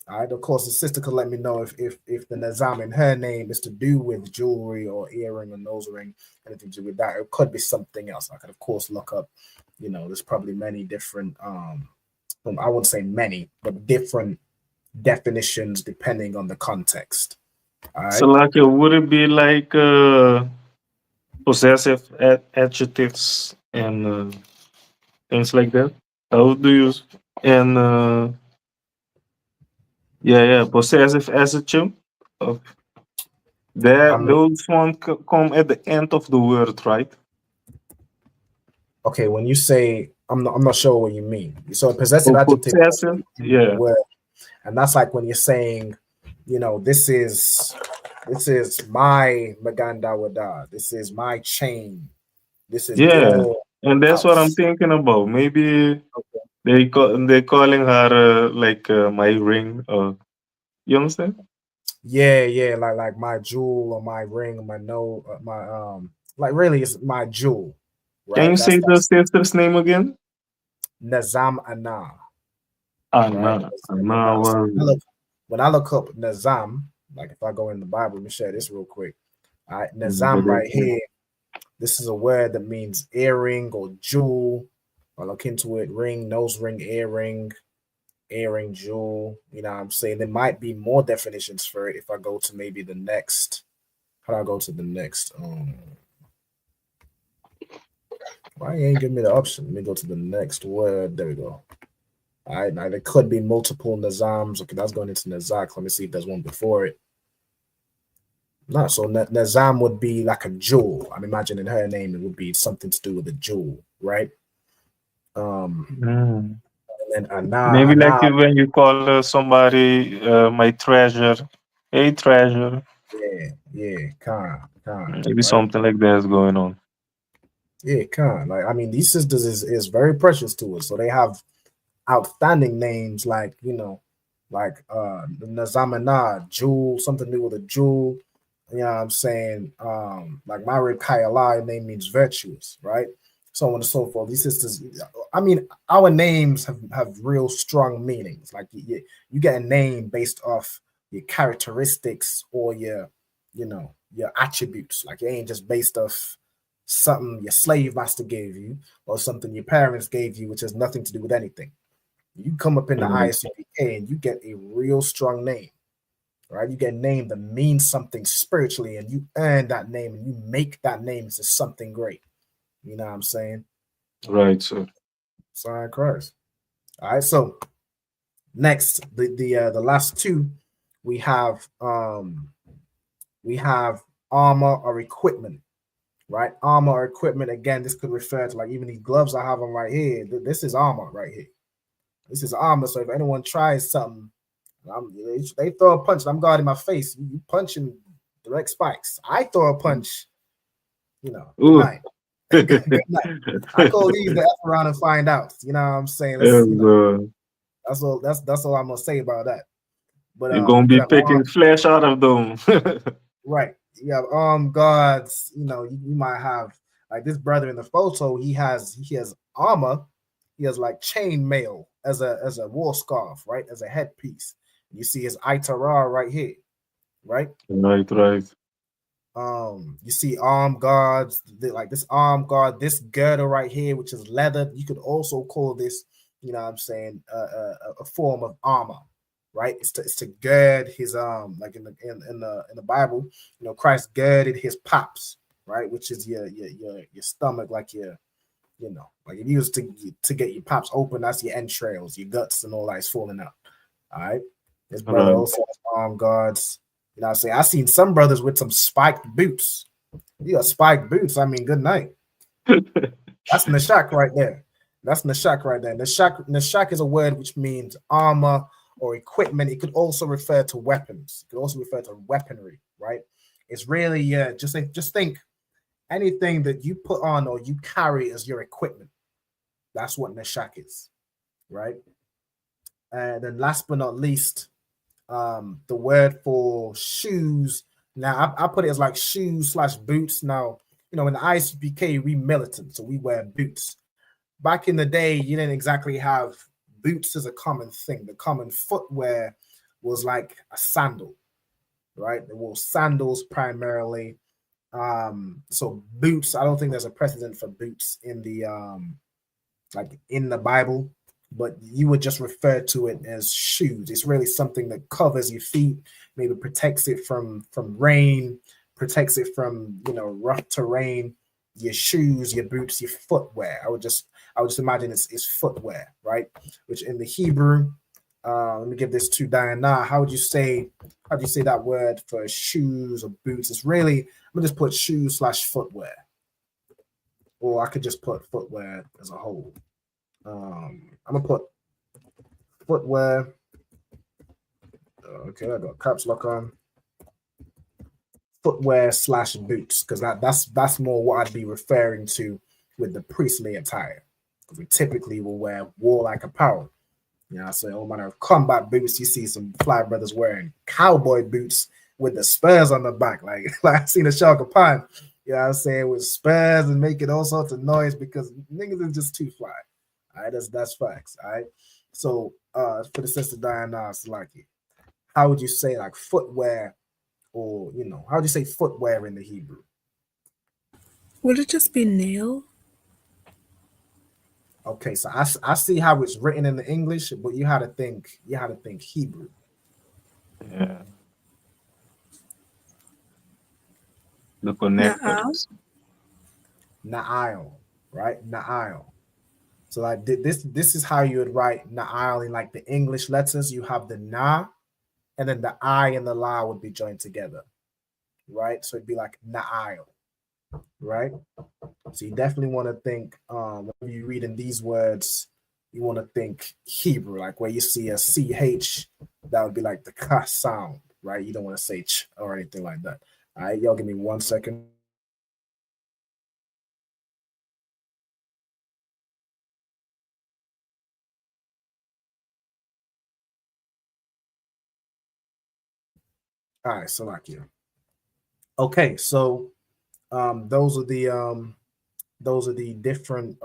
All right. Of course, the sister could let me know if the Nazam in her name is to do with jewelry or earring or nose ring, anything to do with that. It could be something else. I could, of course, look up. You know, there's probably many different. I wouldn't say many, but different definitions depending on the context. All right. So, like, would it be like possessive adjectives and things like that? How do you possessive adjective of that? Those one come at the end of the word, right? Okay, when you say I'm not sure what you mean. So a possessive adjective, yeah, word, and that's like when you're saying, you know, this is my Maganda Wada, this is my chain, this is your and that's what I'm thinking about. Maybe they're calling her my ring, or you understand? Yeah, like my jewel or my ring or my like really it's my jewel. Right? Can you say the sister's name again? Nazam Anah. Anah. Right? When I look up Nazam, like if I go in the Bible, let me share this real quick. All right, Nazam right here. This is a word that means earring or jewel. I look into it: ring, nose ring, earring, jewel. You know what I'm saying? There might be more definitions for it if I go to maybe the next. How do I go to the next? Why ain't give me the option? Let me go to the next word. There we go. All right, now there could be multiple Nazams. Okay, that's going into Nazak. Let me see if there's one before it. No, so Nazam would be like a jewel. I'm imagining her name, it would be something to do with a jewel, right? And then Anah. Maybe like when you call somebody my treasure. Hey, treasure. Yeah, kind. Maybe something like that is going on. Yeah, kind. Like, I mean, these sisters is very precious to us. So they have outstanding names like, you know, like Nazamana, jewel, something to do with a jewel. You know what I'm saying? Like Marid Kayalai name means virtuous, right? So on and so forth. These sisters, I mean, our names have real strong meanings. Like you get a name based off characteristics or your attributes. Like it ain't just based off something your slave master gave you or something your parents gave you, which has nothing to do with anything. You come up in the ISUPK and you get a real strong name, right? You get a name that means something spiritually, and you earn that name and you make that name into something great. You know what I'm saying? Right, sir. Sign Christ. All right, so next, the last two, we have armor or equipment, right? Armor or equipment. Again, this could refer to like even these gloves I have on right here. This is armor right here. This is armor. So if anyone tries something, they throw a punch, I'm guarding my face. You punching direct spikes. I throw a punch, good night. Good night. I call these the F around and find out. You know what I'm saying? That's all I'm gonna say about that. But you're gonna be picking flesh out of them. Right. You have armed guards. You might have like this brother in the photo. He has armor. He has like chain mail as a war scarf, right? As a headpiece. You see his Attire right here, right? Right. You see armed guards, like this armed guard, this girdle right here, which is leather. You could also call this, a form of armor, right? It's to gird his like in the Bible, Christ girded his paps, right? Which is your stomach, like like if you was to get your paps open, that's your entrails, your guts, and all that's falling out. All right. This brother also has armed guards. I say I seen some brothers with some spiked boots. You got spiked boots. I mean, good night. That's Nashak right there. Nashak is a word which means armor or equipment. It could also refer to weapons. It could also refer to weaponry, right? It's really just think anything that you put on or you carry as your equipment. That's what Nashak is, right? And then last but not least, the word for shoes. Now I put it as like shoes / boots. Now, in the ISUPK, we militant, so we wear boots. Back in the day, you didn't exactly have boots as a common thing. The common footwear was like a sandal, right? They wore sandals primarily. So boots, I don't think there's a precedent for boots in the in the Bible, but you would just refer to it as shoes. It's really something that covers your feet, maybe protects it from rain, protects it from rough terrain. Your shoes, your boots, your footwear. I would just imagine it's footwear, right? Which in the Hebrew, let me give this to Diana. How would you say that word for shoes or boots? It's really, I'm gonna just put shoes / footwear, or I could just put footwear as a whole. I'm gonna put footwear. Okay, I got caps lock on. Footwear / boots, because that's more what I'd be referring to with the priestly attire. Because we typically will wear warlike apparel. So all manner of combat boots. You see some fly brothers wearing cowboy boots with the spurs on the back, like I seen a Shaka Pine. With spurs and making all sorts of noise because niggas is just too fly. All right, that's facts. All right. So for the sister Diana Salaki, how would you say like footwear, or how would you say footwear in the Hebrew? Would it just be nail? Okay, so I see how it's written in the English, but you had to think Hebrew. Yeah. The connectors. Na'al, right? Na'al. So like this is how you would write Na'al in like the English letters. You have the Na, and then the I and the La would be joined together, right? So it'd be like Na'al, right? So you definitely want to think, whenever you're reading these words, you want to think Hebrew, like where you see a CH, that would be like the Ka sound, right? You don't want to say ch or anything like that. All right, y'all give me 1 second. All right, Salakia. Okay, so those are the different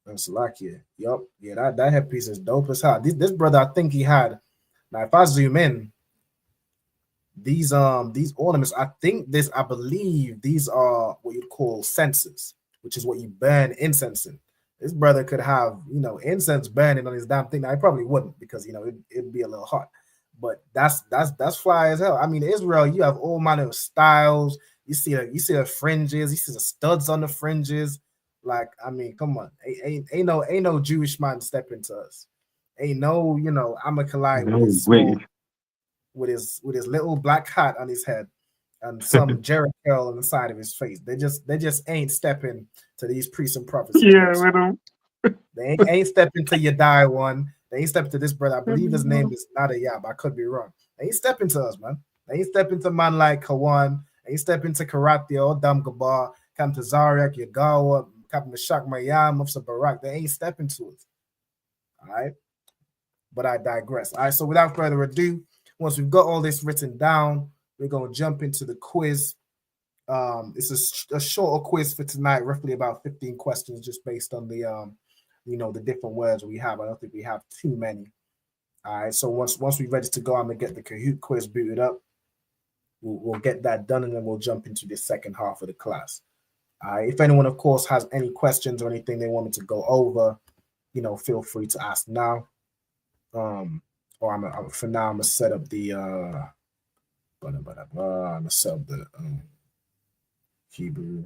Salakia. Yup, yeah, that headpiece is dope as hell. This brother, I think he had Now, if I zoom in, these ornaments, I believe these are what you'd call censers, which is what you burn incense in. This brother could have, incense burning on his damn thing. Now, he probably wouldn't, because it'd be a little hot. But that's fly as hell. I mean, Israel, you have all manner of styles. You see the fringes, you see the studs on the fringes. Like, I mean, come on, ain't no Jewish man stepping to us. Ain't no, Amakalite with his little black hat on his head and some Jericho on the side of his face. They just ain't stepping to these priests and prophets. Yeah, with them. They ain't stepping to Yadai one. They ain't stepping to this brother. I believe his name is Nadayab. I could be wrong. They ain't stepping to us, man. They ain't stepping to man like Kawan. They ain't stepping to Karatia or Dam Gabar, Kam to Zarek, Yagawa, Captain Meshach Mayam, Mufsa Barak. They ain't stepping to us. All right. But I digress. All right. So without further ado, once we've got all this written down, we're going to jump into the quiz. It's a shorter quiz for tonight, roughly about 15 questions, just based on the the different words we have. I don't think we have too many. All right, so once we're ready to go, I'm gonna get the Kahoot quiz booted up. We'll get that done, and then we'll jump into the second half of the class. All right, if anyone, of course, has any questions or anything they want me to go over, feel free to ask now. Or for now, I'm gonna set up the Hebrew.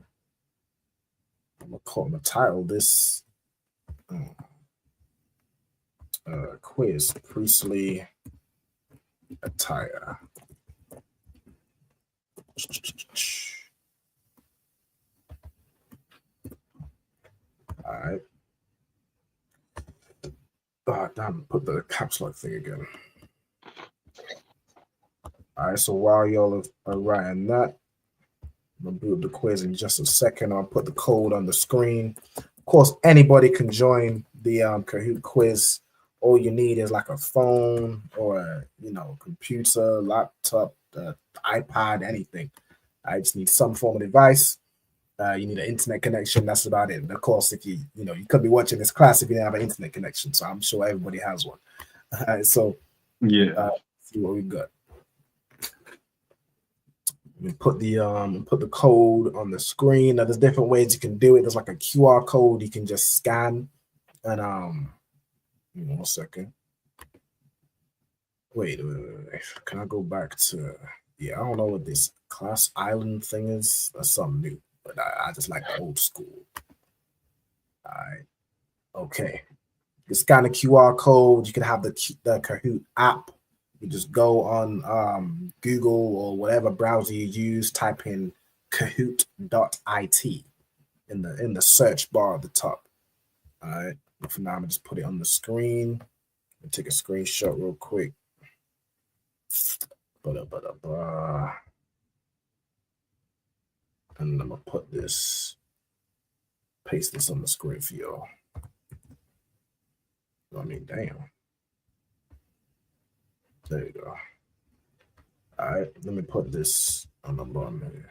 I'm gonna title this quiz priestly attire. All right. Oh, damn, put the caps lock thing again. All right, so while y'all are writing that, I'm gonna build the quiz in just a second. I'll put the code on the screen. Of course, anybody can join the Kahoot quiz. All you need is like a phone or a computer, laptop, iPad, anything. I just need some form of device. You need an internet connection. That's about it. And of course, if you could be watching this class if you didn't have an internet connection. So I'm sure everybody has one. So yeah, see what we got. We put the code on the screen. Now, there's different ways you can do it. There's like a QR code you can just scan. And 1 second. Wait. Can I go back to? Yeah, I don't know what this class island thing is. That's something new, but I just like the old school. All right. Okay. You scan the QR code. You can have the Kahoot app. You just go on Google or whatever browser you use, type in kahoot.it in the search bar at the top. All right. But for now, I'm gonna just put it on the screen. I'll take a screenshot real quick. And I'm gonna paste this on the screen for y'all. I mean, damn. There you go. All right, let me put this on the bottom here.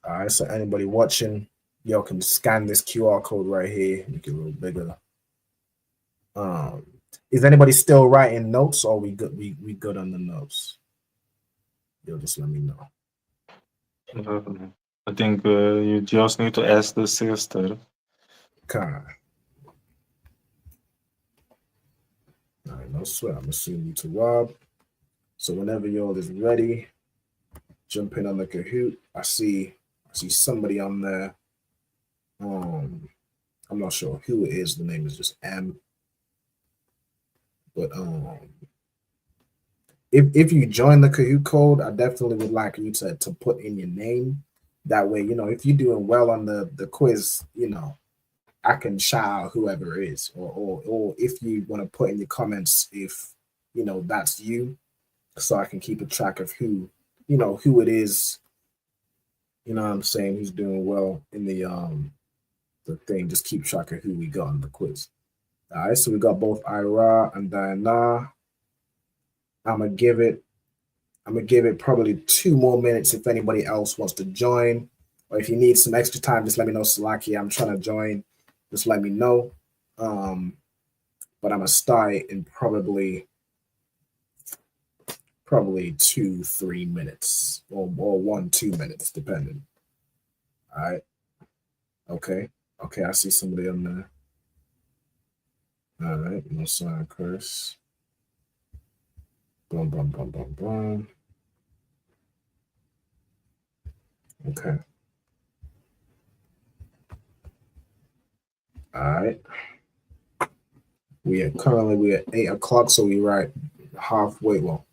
All right, so anybody watching, y'all can scan this QR code right here, make it a little bigger. Is anybody still writing notes, or we good? We good on the notes? Yo, just let me know. I think you just need to ask the sister. Okay. All right, no sweat. I'm assuming you to Rob. So whenever y'all is ready, jump in on the Kahoot. I see somebody on there. I'm not sure who it is. The name is just M. But if you join the Kahoot code, I definitely would like you to put in your name. That way, if you're doing well on the quiz, I can shout out whoever it is, or if you want to put in your comments if that's you, so I can keep a track of who it is. You know what I'm saying? Who's doing well in the thing? Just keep track of who we got on the quiz. All right, so we got both Ira and Diana. I'm gonna give it probably 2 more minutes if anybody else wants to join, or if you need some extra time, just let me know. Salaki, I'm trying to join. Just let me know. But I'm gonna start in probably probably 2-3 minutes, or 1-2 minutes, depending. All right. Okay. I see somebody on there. All right. No sign curse. Boom, boom, boom, boom, boom. Okay. All right. We at 8 o'clock, so we right halfway. Well,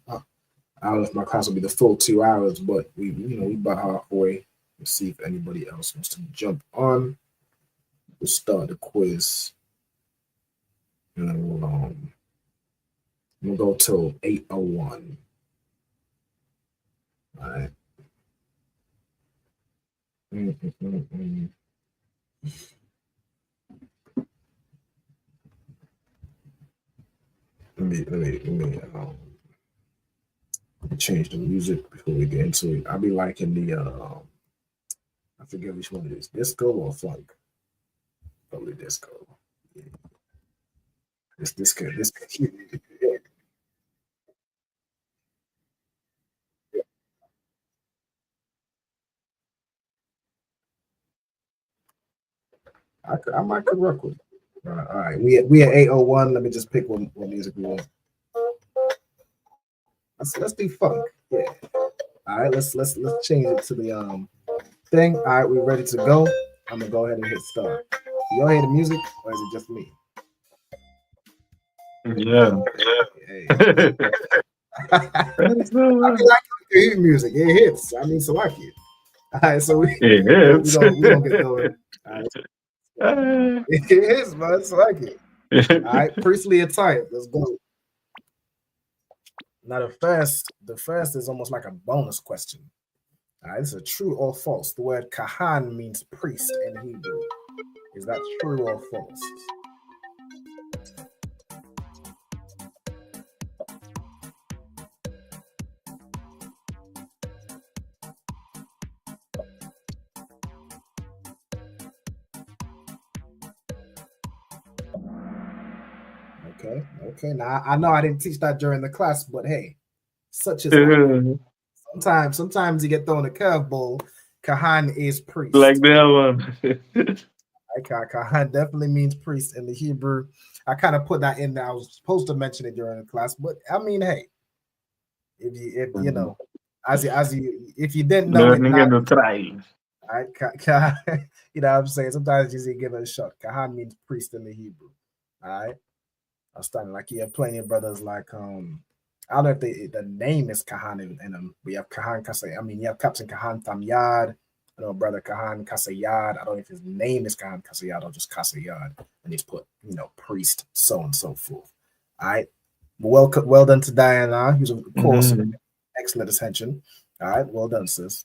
I don't know if my class will be the full 2 hours, but we about halfway. Let's see if anybody else wants to jump on. We'll start the quiz. And we'll go till 8:01. All right. Let me change the music before we get into it. I'll be liking the I forget which one it is, disco or funk. Probably disco. Yeah. This disco. Yeah. I might could work with it. All right. We at 8:01. Let me just pick what music we want. Let's do funk. Yeah. All right. Let's change it to the thing. All right. We ready to go? I'm gonna go ahead and hit start. Y'all hear the music, or is it just me? Yeah. I mean, like the music. It hits. I mean, so like it. All right. So we gonna get going. All right. It is, man. It's like it. All right, priestly attire. Let's go. Now the first is almost like a bonus question. All right, this is a true or false. The word kahan means priest in Hebrew. Is that true or false? Okay. Now I know I didn't teach that during the class, but hey, such as sometimes you get thrown a curveball. Kahan is priest. Like that one. Kahan definitely means priest in the Hebrew. I kind of put that in there. I was supposed to mention it during the class, but I mean, hey, if you know, as you if you didn't know, learning in the trial. All right, you know what I'm saying? Sometimes you just give it a shot. Kahan means priest in the Hebrew. All right. I was starting like you have plenty of brothers like I don't know if the name is Kahan in them. We have Kahan Kasey. I mean, you have Captain Kahan Tamyad. I know brother Kahan Kaseyad. I don't know if his name is Kahan Kaseyad or just Kaseyad, and he's put priest so and so forth. All right. Well done to Diana. He was of course excellent attention. All right. Well done, sis.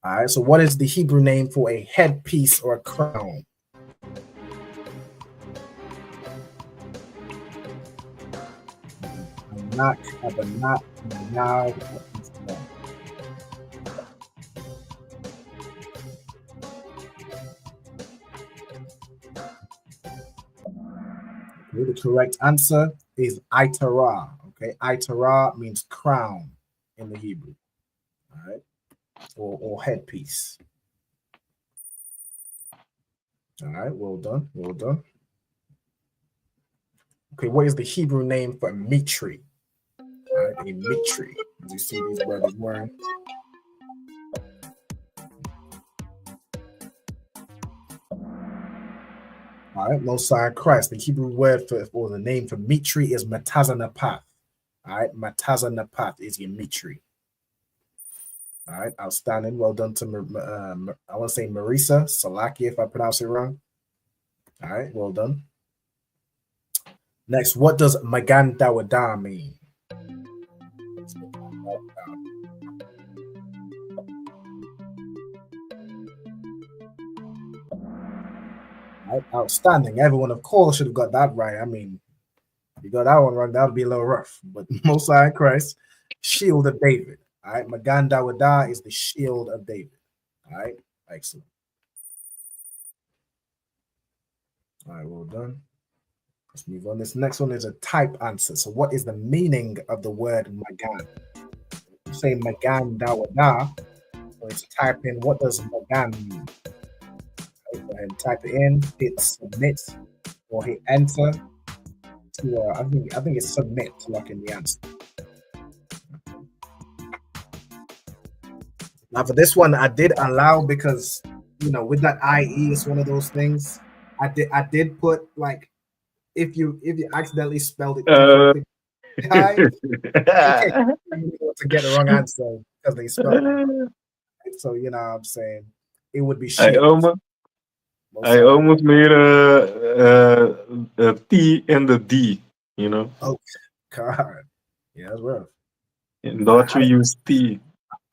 All right. So, what is the Hebrew name for a headpiece or a crown? Now. Okay, the correct answer is Attire. Okay, Attire means crown in the Hebrew. All right, or headpiece. All right, well done. Okay, what is the Hebrew name for Mitri? All right, a Mitri. As you see these brothers wearing. All right, Mosiah Christ. The Hebrew word for the name for Mitri is Matazanapath. All right, Matazanapath is your Mitri. All right, outstanding. Well done to I want to say Marisa Salaki if I pronounce it wrong. All right, well done. Next, what does Magan Dawada mean? Right, outstanding. Everyone, of course, should have got that right. I mean, if you got that one wrong, that would be a little rough. But Mosiah Christ, shield of David. All right, Magan Dawada is the shield of David. All right, excellent. All right, well done. Let's move on. This next one is a type answer. So what is the meaning of the word Magan? You say Magan Dawada, or to type in what does Magan mean? Okay, go ahead and type it in, hit submit, or hit enter to I think it's submit to lock in the answer. Now for this one, I did allow because with that IE, it's one of those things. I did put like if you accidentally spelled it incorrectly, okay, to get the wrong answer because they spelled it. So what I'm saying, it would be I shit. almost made a T and a D, Oh God, yeah, that's rough. In Dutch we use T.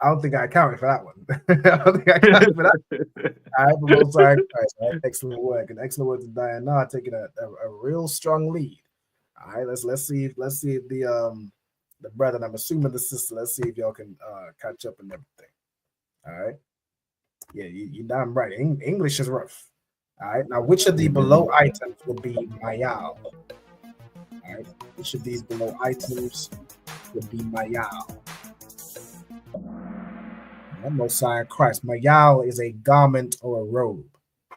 I don't think I accounted for that one. I don't think I accounted for that. I have a most high Christ, right? Excellent work, and excellent work to Diana, taking a real strong lead. All right, let's see if the brother, and I'm assuming the sister, let's see if y'all can catch up and everything. All right, yeah, you damn right. English is rough. All right, now which of the below items would be mayal? All right, which of these below items would be mayal? Most high Christ. Mayal is a garment or a robe.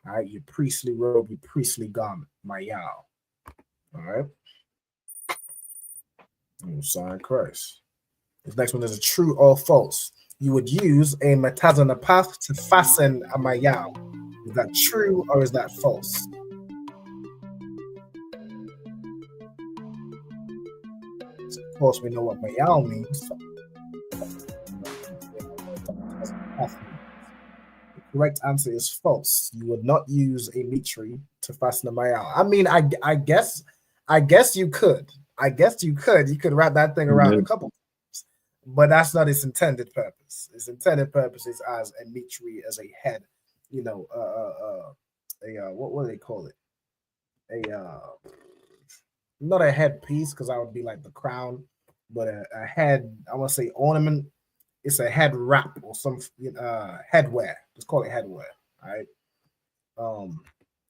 All right, your priestly robe, your priestly garment. Mayal. All right. Most high Christ. This next one is a true or false. You would use a metazanapath to fasten a mayal. Is that true or is that false? So of course, we know what mayal means. The correct answer is false. You would not use a mitri to fasten a mayal. I mean, I guess you could. I guess you could. You could wrap that thing around a couple times, but that's not its intended purpose. Its intended purpose is as a mitri, as a head. What do they call it? Not a headpiece, because that would be like the crown, but a head. I want to say ornament. It's a head wrap or some headwear. Let's call it headwear. All right.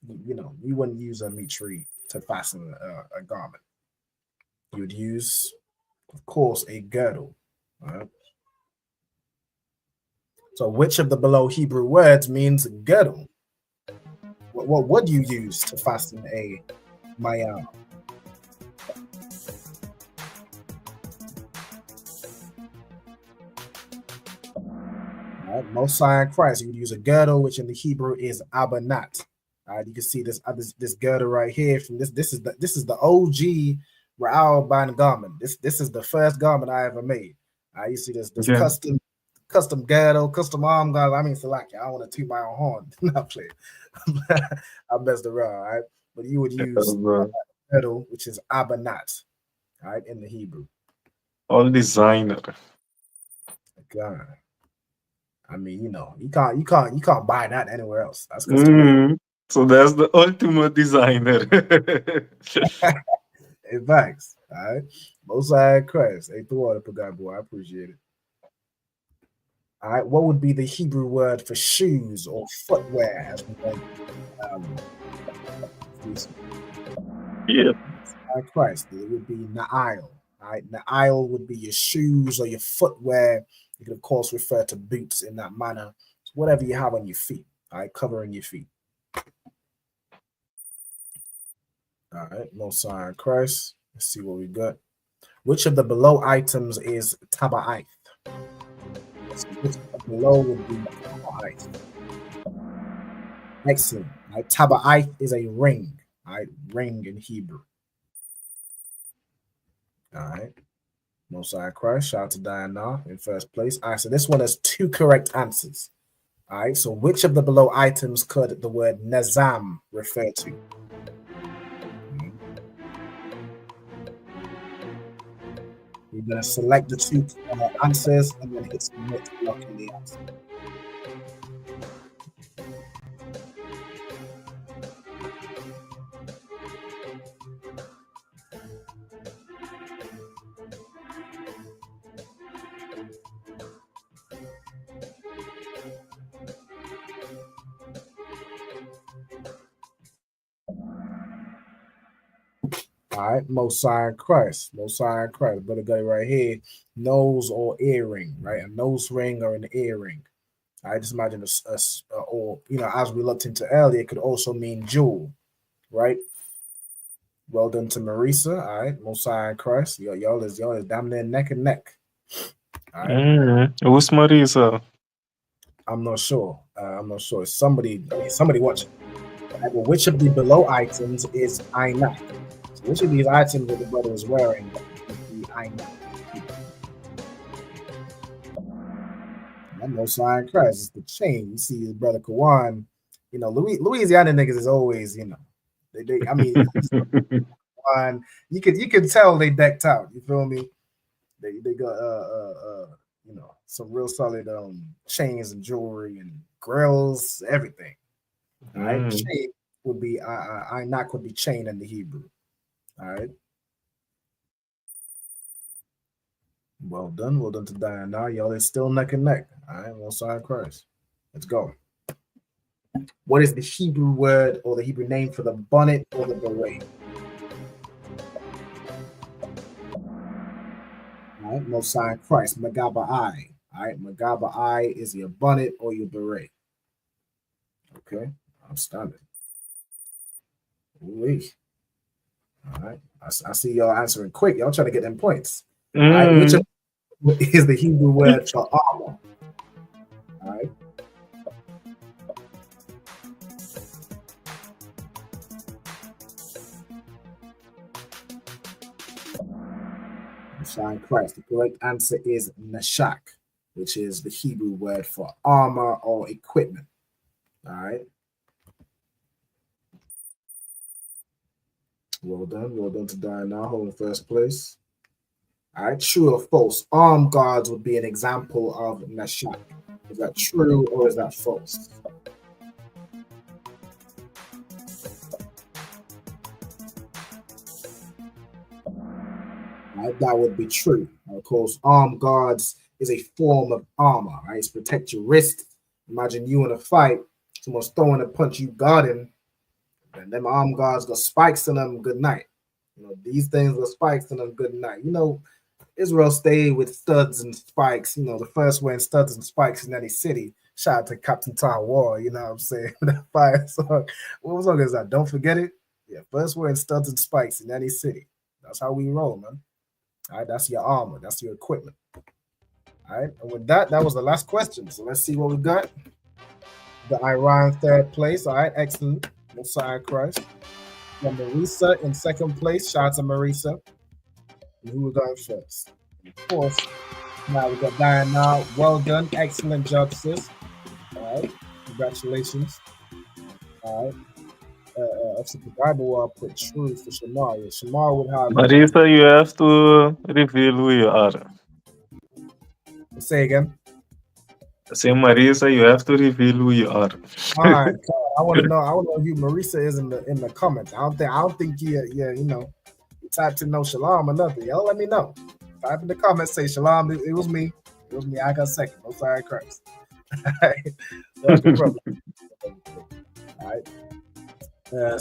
You wouldn't use a mitri to fasten a garment. You would use, of course, a girdle. All right. So, which of the below Hebrew words means girdle? What would you use to fasten a mayal? Most high Christ, you would use a girdle, which in the Hebrew is abanat. All right, you can see this girdle right here. From this is the OG Ra'al Ban garment. This is the first garment I ever made. You see this custom girdle, custom arm girdle. I mean, Salaki, I don't want to toot my own horn. Not play. I messed around, all right? But you would use girdle, which is abanat, all right, in the Hebrew. All designer. God. I mean, you can't buy that anywhere else. That's so that's the ultimate designer. In facts, all right. Most high Christ. Hey, throw water, God, boy. I appreciate it. All right, what would be the Hebrew word for shoes or footwear? As we know, yeah. Christ, it would be na'il. All right, na'il would be your shoes or your footwear. You can, of course, refer to boots in that manner. Whatever you have on your feet, all right, covering your feet. All right, Most High Christ. Let's see what we got. Which of the below items is taba'ith? So which of the below would be taba'ith? Excellent. All right, taba'ith is a ring. All right, ring in Hebrew. All right. Most High Christ. Shout out to Diana in first place. All right, so this one has two correct answers. All right, so which of the below items could the word nazam refer to? We're going to select the two answers and then hit submit to lock in the answer. All right, Mosiah Christ. Mosiah Christ. Better got it right here. Nose or earring, right? A nose ring or an earring. I just imagine or as we looked into earlier, it could also mean jewel, right? Well done to Marisa. All right, Mosiah Christ. Y'all is damn near neck and neck. All right. Who's Marisa? I'm not sure. Somebody watching. Right, well, which of the below items is Ainak? So which of these items that the brother is wearing is the Ainak? Mosiah Christ is the chain. You see his brother Kawan. Louisiana niggas is always, they I mean, you could tell they decked out. You feel me? They got some real solid chains and jewelry and grills, everything. All right, chain would be Ainak would be chain in the Hebrew. All right. Well done to Diana. Y'all is still neck and neck. All right, Mosiah Christ. Let's go. What is the Hebrew word or the Hebrew name for the bonnet or the beret? All right, Mosiah Christ, Magaba'ai. All right, Magaba'ai is your bonnet or your beret. Okay, I'm stunned. Ooh-wee. All right, I see y'all answering quick. Y'all trying to get them points. All right, which is the Hebrew word for armor? All right. Shine Christ. The correct answer is nashak, which is the Hebrew word for armor or equipment. All right. Well done to Diana in first place. All right, true or false? Armed guards would be an example of nashak. Is that true or is that false? Right, that would be true. Of course, armed guards is a form of armor, right? It's protect your wrist. Imagine you in a fight, someone's throwing a punch, you guarding, and them armed guards got spikes in them, good night. These things got spikes in them, good night. Israel stayed with studs and spikes. The first wearing studs and spikes in any city. Shout out to Captain Tom War, you know what I'm saying? That fire song. What song is that? Don't forget it. Yeah, first wearing studs and spikes in any city. That's how we roll, man. All right, that's your armor. That's your equipment. All right, and with that was the last question. So let's see what we got. The Iran third place. All right, excellent. Mosiah Christ. And Marisa in second place. Shout out to Marisa. And who we going first? And of course, now we got Diana. Well done. Excellent job, sis. All right, congratulations. All right. If the Bible will put true for Shamar. Yeah, Shamar would have. Marisa, you have to reveal who you are. Say again. Say Marisa, you have to reveal who you are. All right, I want to know who Marisa is in the comments. I don't think you typed in no shalom or nothing. Y'all let me know. Type in the comments, say shalom. It was me. It was me. I got second. Mosiah Christ. All right. That's the problem. All right.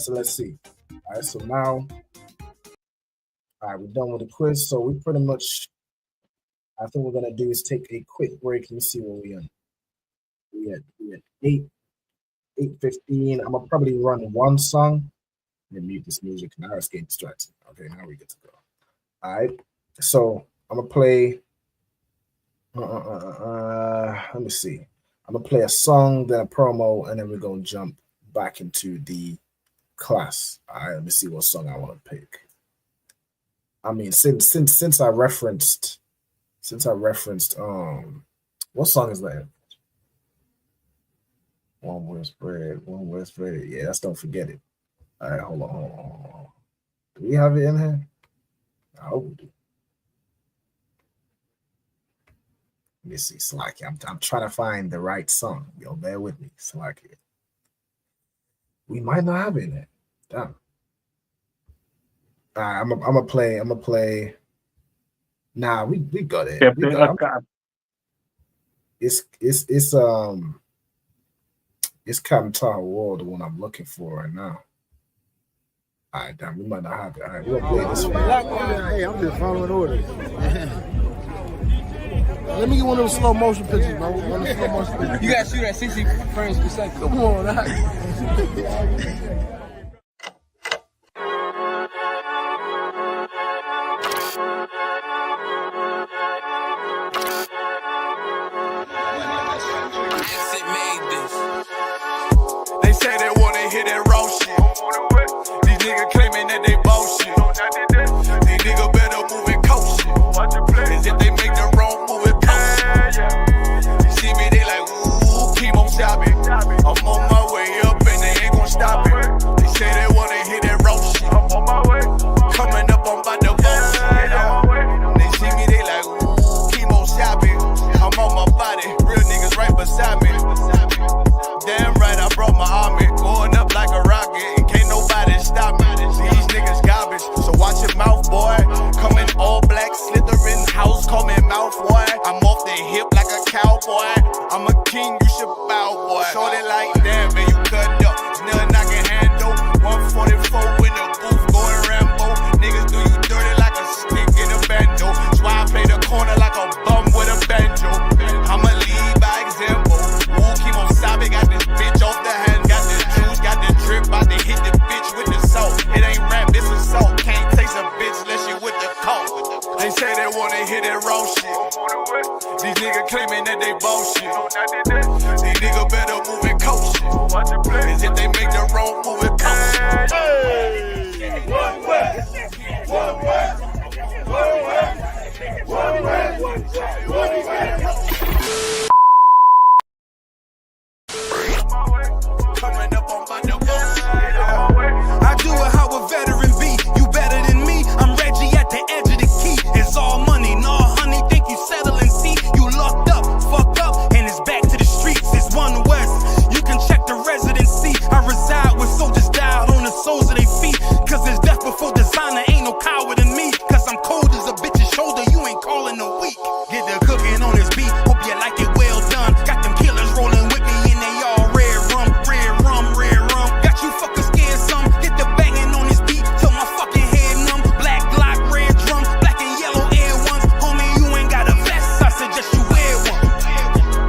So let's see. All right. So now, all right, we're done with the quiz. So we pretty much, I think we're gonna do is take a quick break. Let me see where we are. We at 8:15. I'm gonna probably run one song. Let me mute this music. Now it's getting distracted. Okay, now we get to go. All right. So I'm gonna play. Let me see. I'm gonna play a song, then a promo, and then we're gonna jump back into the class. All right. Let me see what song I want to pick. I mean, since I referenced, what song is that? One West Bread. Yeah, that's Don't Forget It. All right, hold on. Do we have it in here? I hope we do. Let me see, Slacky. I'm trying to find the right song. Yo, bear with me, Slacky. We might not have it in there. Damn. All right, I'm gonna play. Nah, we got it. We got it. It's Captain Taha Wall, the one I'm looking for right now. All right, damn, we might not have it. All right, we're gonna play this. Hey, I'm just following orders. Let me get one of those slow motion pictures, bro. One of the slow motion pictures. You gotta shoot at 60 frames per second. Come on, They say they wanna hit that raw shit. These niggas claiming that they bullshit. These niggas better move it coast shit. As if they make the wrong move it coast shit. You see me, they like, ooh, keep on stopping. I'm on my way up and they ain't gon' stop it. They say they wanna hit that raw shit. Coming up on by the bullshit. They see me, they like, ooh, keep on stopping. I'm on my body, real niggas right beside me. Damn right, I brought my army, going up like a rocket, and can't nobody stop me. These niggas garbage, so watch your mouth, boy. Coming all black, slithering house, call me mouth, boy. I'm off the hip like a cowboy. I'm a king, you should bow, boy. Shorty like that, man, you cut up. Nothing I can handle. 144 in the booth, going Rambo. Niggas do you dirty like a stick in a bando. That's why I play the corner like a bum with a banjo. I'ma lead by example. Ooh, keep on stopping, got this bitch off the hand, got the juice, got the drip, about to hit the bitch with the salt. It ain't rap, it's assault. Can't taste a bitch unless you with the coke. They say they wanna hit that raw shit. These niggas claiming that they bullshit. These niggas better move it coast shit. As if they make the wrong move it coast shit. Hey. One West, one West, one West, one West, one West. Coming up on my new I do it how a veteran be. You better than me. I'm Reggie at the edge of the key. It's all money, no honey. Think you settling? See, you locked up, fucked up, and it's back to the streets. It's One West. You can check the residency. I reside with soldiers died on the soles of their feet. Cause it's death before designer. Ain't no coward in me. Cause I'm cold as a bitch's shoulder. You ain't calling a week. Get the cooking on this beat. Hope you like it well done. Got them killers rolling with me and they all red rum, red rum, red rum. Got you fuckers scared some. Get the banging on this beat till my fucking head numb. Black Glock, red drum, black and yellow air ones. Homie, you ain't got a vest. I suggest you wear one.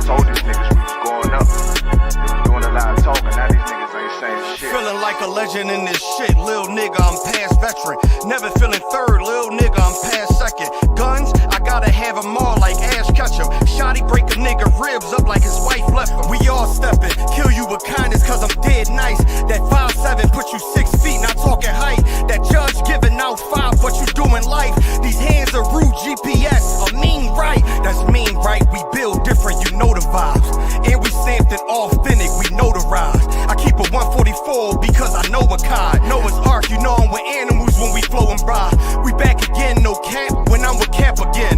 Told these niggas we was going up. They was doing a lot of talking. Now these niggas ain't saying shit. Feeling like a legend in this shit, lil nigga, I'm past veteran. Never feeling third, lil nigga, I'm past second. Guns, I gotta have them all like Ash Ketchum. Shotty break a nigga ribs up like his wife left him. We all stepping, kill you with kindness cause I'm dead nice. That 5'7" put you 6 feet, not talking height. That judge giving out 5, but you doing life. These hands are rude GPS, a mean right. That's mean right, we build different, you know the vibes. And we stamped it authentic, we notarized. I keep a 144 because I know a cod. Noah's Ark, you know I'm with animals when we flowing by. We back again, no cap, when I'm with Cap again.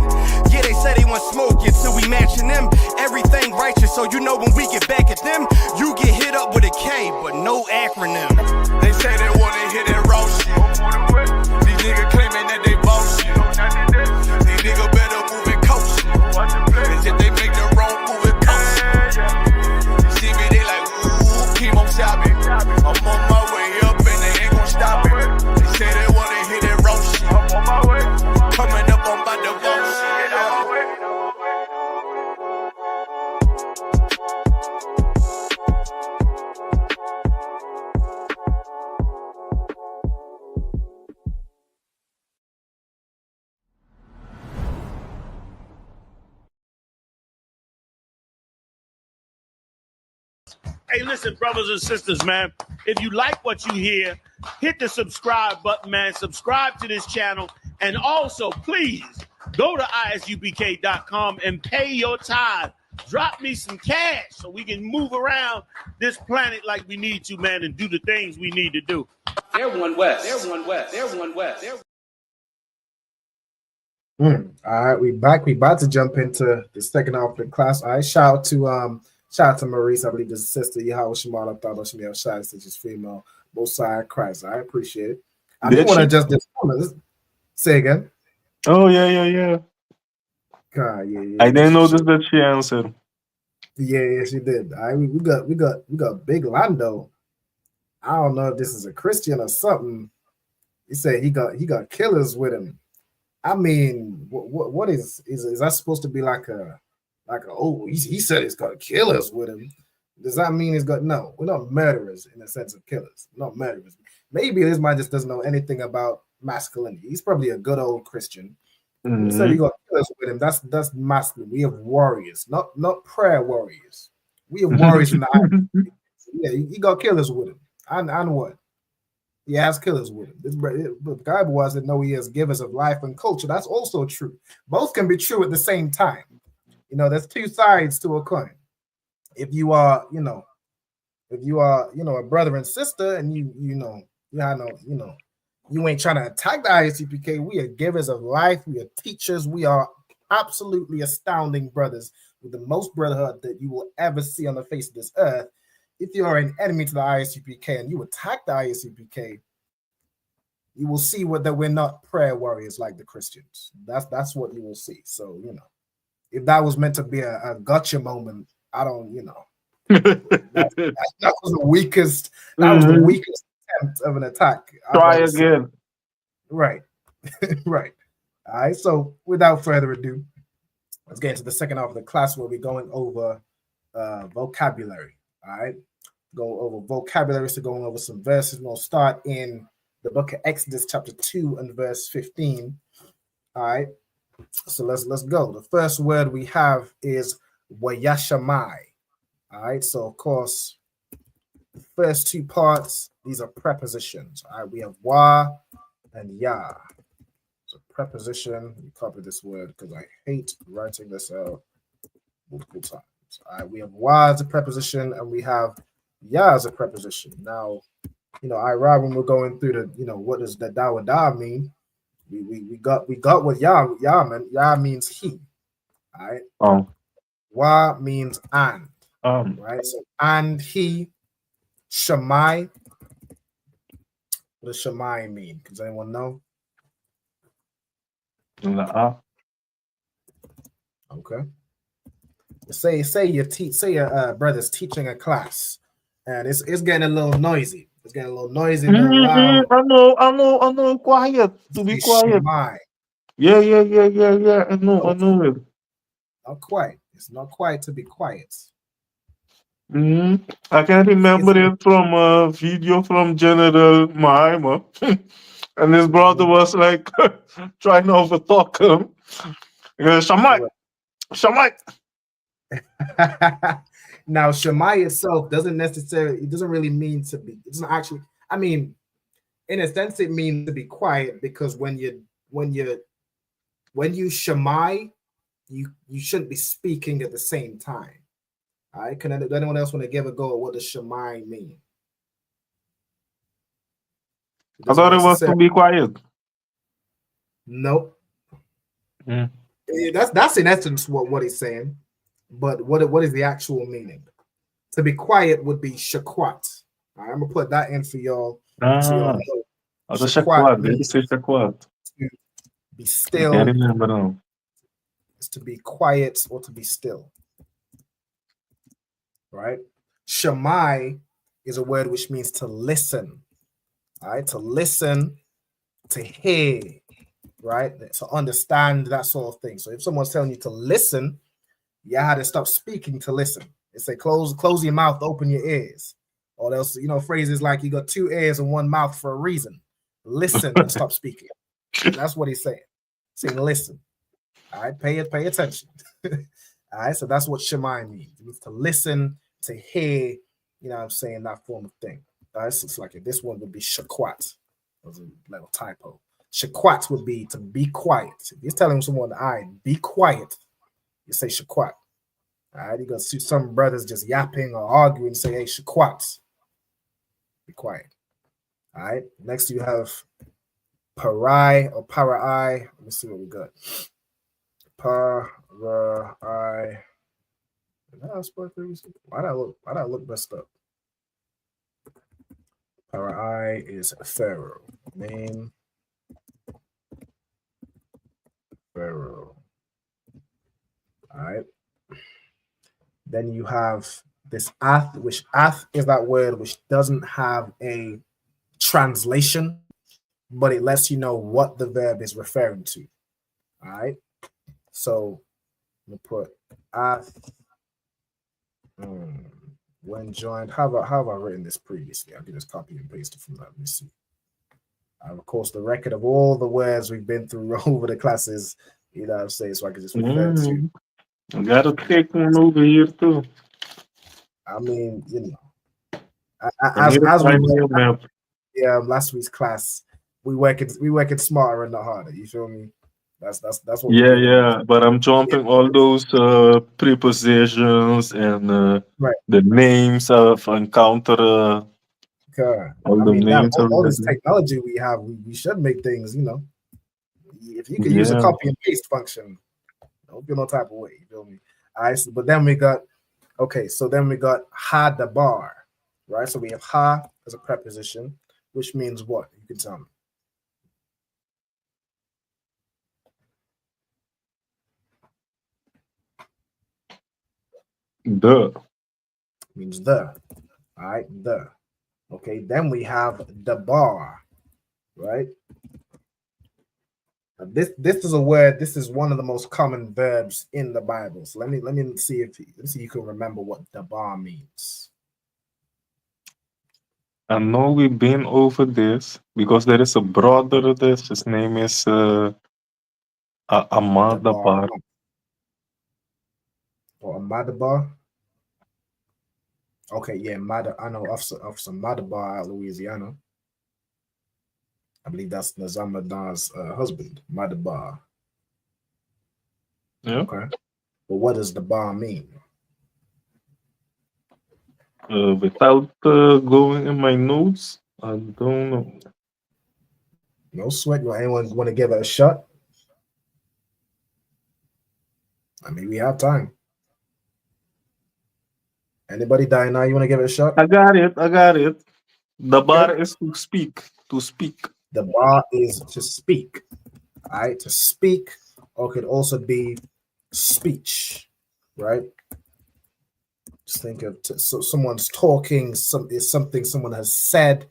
Yeah, they say they want smoke until we matching them. Everything righteous, so you know when we get back at them, you get hit up with a K, but no acronym. They say they wanna hit that raw shit. These niggas claiming that they bullshit. These niggas better move it coast shit. As if they make the wrong move it coast shit. You see me, they like, ooh, keep on stopping. I'm on my way up and they ain't gon' stop it. They say they wanna hit that raw shit. Coming up on by the bullshit. Hey, listen, brothers and sisters, man. If you like what you hear, hit the subscribe button, man. Subscribe to this channel. And also, please, go to ISUPK.com and pay your tithe. Drop me some cash so we can move around this planet like we need to, man, and do the things we need to do. They're One West. They're One West. They're One West. They're All right, we back. We about to jump into the second half of the class. All right, shout out to Maurice. I believe this is sister. Yahweh Shemala Thaba Shemel Shai, such as female, both side Christ. I appreciate it. I didn't want to just say again. Oh yeah. God, yeah. I didn't notice that she answered. Yeah, she did. All right, we got big Lando. I don't know if this is a Christian or something. He said he got killers with him. I mean, what is that supposed to be like a oh, he said he's got killers with him? Does that mean he's got no? We're not murderers in the sense of killers. We're not murderers. Maybe this man just doesn't know anything about masculinity. He's probably a good old Christian. He said he got killers with him. That's masculine. We have warriors, not prayer warriors. We have warriors in the eye. Yeah, he got killers with him. And what? He has killers with him. The Bible was that no, he has givers of life and culture. That's also true. Both can be true at the same time. You know, there's two sides to a coin. If you are, a brother and sister, and you ain't trying to attack the ISUPK. We are givers of life. We are teachers. We are absolutely astounding brothers with the most brotherhood that you will ever see on the face of this earth. If you are an enemy to the ISUPK and you attack the ISUPK, you will see that we're not prayer warriors like the Christians. That's what you will see. So, if that was meant to be a gotcha moment, I don't, that was the weakest. That was the weakest attempt of an attack. Try again. Right, right. All right. So, without further ado, let's get into the second half of the class where we're going over vocabulary. All right. Go over vocabulary, so going over some verses. We'll start in the book of Exodus, chapter 2 and verse 15. All right. So let's go. The first word we have is wayashamai. All right. So of course, the first two parts, these are prepositions. All right. We have wa and ya. So preposition. Let me copy this word because I hate writing this out multiple times. All right. We have wa as a preposition, and we have ya as a preposition. Now, when we're going through the, what does the da mean? We got what ya meant. Ya means he. All right. Wa means and. Right. So and he. Shamai. What does shamai mean? Does anyone know? Okay. Say your brother's teaching a class, and it's getting a little noisy. It's getting a little noisy, a little loud. I know. Quiet. To be quiet. Yeah. I know it. Not quite. It's not quite to be quiet. I can remember it from a video from General Mahima. And his brother was like trying to overtalk him. Shamai. Now, Shamai itself doesn't really mean to be. It doesn't actually. I mean, in a sense, it means to be quiet, because when you Shamai, you shouldn't be speaking at the same time. All right. Can anyone else want to give a go at what does Shamai mean? I thought it was to be quiet. Nope. That's in essence what he's saying. But what is the actual meaning? To be quiet would be shakwat. All right, I'm gonna put that in for y'all. Shakwat means to be still. I remember now. Is to be quiet or to be still. Right? Shamai is a word which means to listen. All right, to listen, to hear, right? To understand, that sort of thing. So if someone's telling you to listen, you had to stop speaking to listen. They say close your mouth, open your ears. Or else, phrases like you got two ears and one mouth for a reason. Listen and stop speaking. That's what he's saying. Saying listen. All right, pay attention. All right, so that's what Shemai means. It means to listen, to hear, that form of thing. All right, so it's like this one would be shakwat. That was a little typo. Shakwat would be to be quiet. If you're telling someone, all right, be quiet, you say shakwat. All right, you're going to see some brothers just yapping or arguing, say, hey, shakwat. Be quiet. All right, next you have parai or parai. Let me see what we got. Parai. Why did I look messed up? Parai is Pharaoh. Name Pharaoh. All right. Then you have this ath, which ath is that word which doesn't have a translation. but it lets you know what the verb is referring to. All right. So we'll put when joined. How have I written this previously? I can just copy and paste it from that. Let me see. I have, of course, the record of all the words we've been through over the classes. You know what I'm saying? So I can just refer to. I gotta take one over here too. I mean, you know, I need to as we find me a map. last week's class, we working smarter and not harder. You feel me? That's what. Yeah, yeah. But I'm jumping all those prepositions and the names of encounter. All I the mean, damn, names all this already. technology we have, we should make things. You know, if you could use a Yeah. copy and paste function, don't feel no type of way. You feel me? All right. So, but then we got so then we got ha the bar, right? So we have ha as a preposition, which means what? You can tell me. The Means the. All right, the. Okay, then we have the bar, right? This is a word. This is one of the most common verbs in the Bible. So let me see if you can remember what the bar means. I know we've been over this because there is a brother of this. His name is Amada Bar. Or a Madabar. Okay, yeah, I know Officer Madabar out of Louisiana. I believe that's Nazamadan's husband, Madabar. Yeah. Okay. But what does the bar mean? Without going in my notes, I don't know. No sweat. Anyone want to give it a shot? I mean, we have time. Anybody dying now? You want to give it a shot? I got it. The bar is to speak. To speak. The bar is to speak. All right, to speak, or could also be speech, right? Just think of so someone's talking. Is something someone has said.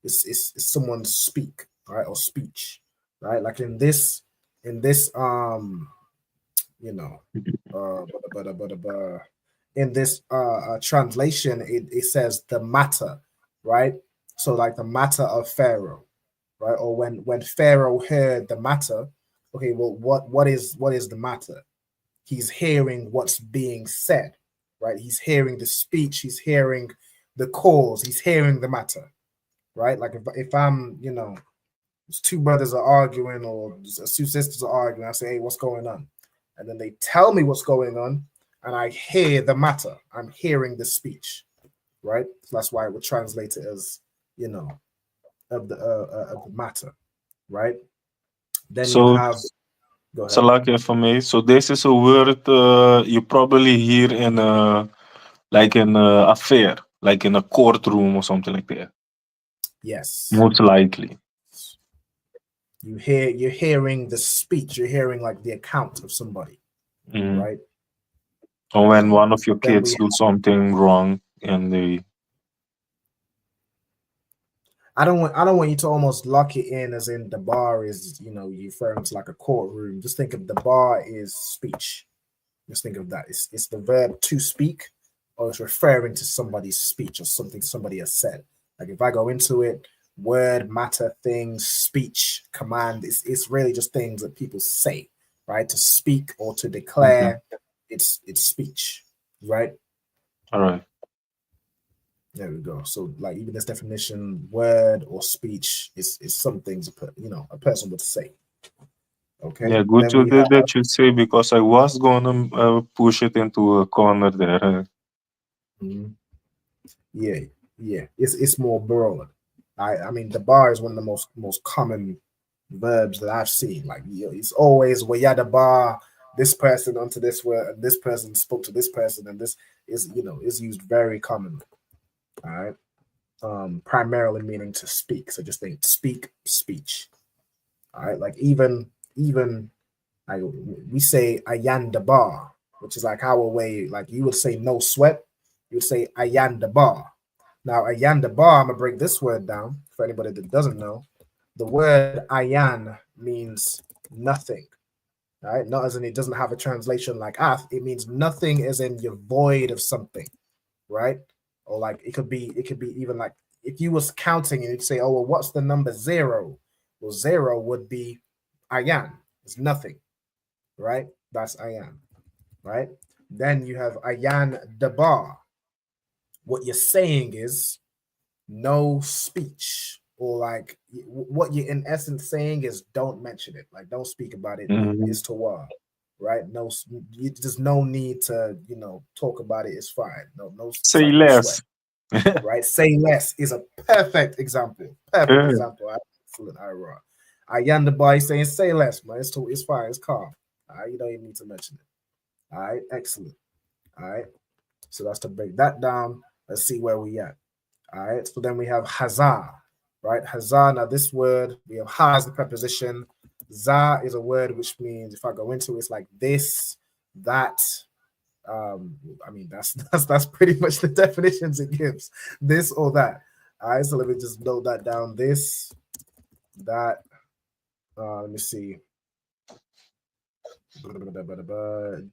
Is someone speak, right, or speech, right? Like in this, you know, in this translation, it says the matter, right? So like the matter of Pharaoh, right? Or when Pharaoh heard the matter, okay, well, what is the matter? He's hearing what's being said, right? He's hearing the speech, he's hearing the cause, he's hearing the matter, right? Like if I'm, you know, two brothers are arguing or two sisters are arguing, I say, hey, what's going on? And then they tell me what's going on, and I hear the matter. I'm hearing the speech, right? So that's why I would translate it as, you know, of the matter, right? Then So, you have. Go ahead. So like for me, so this is a word you probably hear in a affair, like in a courtroom or something like that. Yes. Most likely. You're hearing the speech. You're hearing like the account of somebody, right? Or when one of your kids do something wrong and they. I don't want you to almost lock it in as in the bar is, you know, you referring to like a courtroom. Just think of the bar is speech. Just think of that. It's the verb to speak, or it's referring to somebody's speech or something somebody has said. Like if I go into it, word, matter, things, speech, command, it's really just things that people say, right? To speak or to declare, it's speech, right? All right. There we go. So like even this definition, word or speech is some things a person would say. Okay. Yeah, good you did that you say, because I was gonna push it into a corner there. Yeah. It's more broad. I mean the bar is one of the most common verbs that I've seen. Like it's always the bar, this person onto this word, and this person spoke to this person, and this is is used very commonly. All right. Primarily meaning to speak. So just think speak, speech. All right. Like even like we say ayan the bar, which is like our way, like you would say no sweat, you would say ayan the bar. Now ayan the bar, I'm gonna break this word down for anybody that doesn't know. the word ayan means nothing, right? Not as in it doesn't have a translation like ath. It means nothing as in you're void of something, right? Or like it could be even like if you was counting and you'd say, oh, well, what's the number 0? Well, 0 would be ayan. It's nothing, right? That's ayan, right? Then you have ayan dabar. What you're saying is no speech, or like what you're in essence saying is don't mention it, like don't speak about it. Is tawar, right? No, there's no need to talk about it. It's fine. No Say no less. sweat, right? Say less is a perfect example. Perfect example. Excellent. Ira. Ayan the boy saying say less, man. It's fine. It's calm. All right, you don't even need to mention it. All right, excellent. All right, so that's to break that down. Let's see where we at. All right, so then we have hazah, right? Hazah. Now this word, we have ha as the preposition. Za is a word which means, if I go into it, it's like this, that. I mean, that's pretty much the definitions it gives. This or that. All right, so let me just note that down. This, that. Let me see.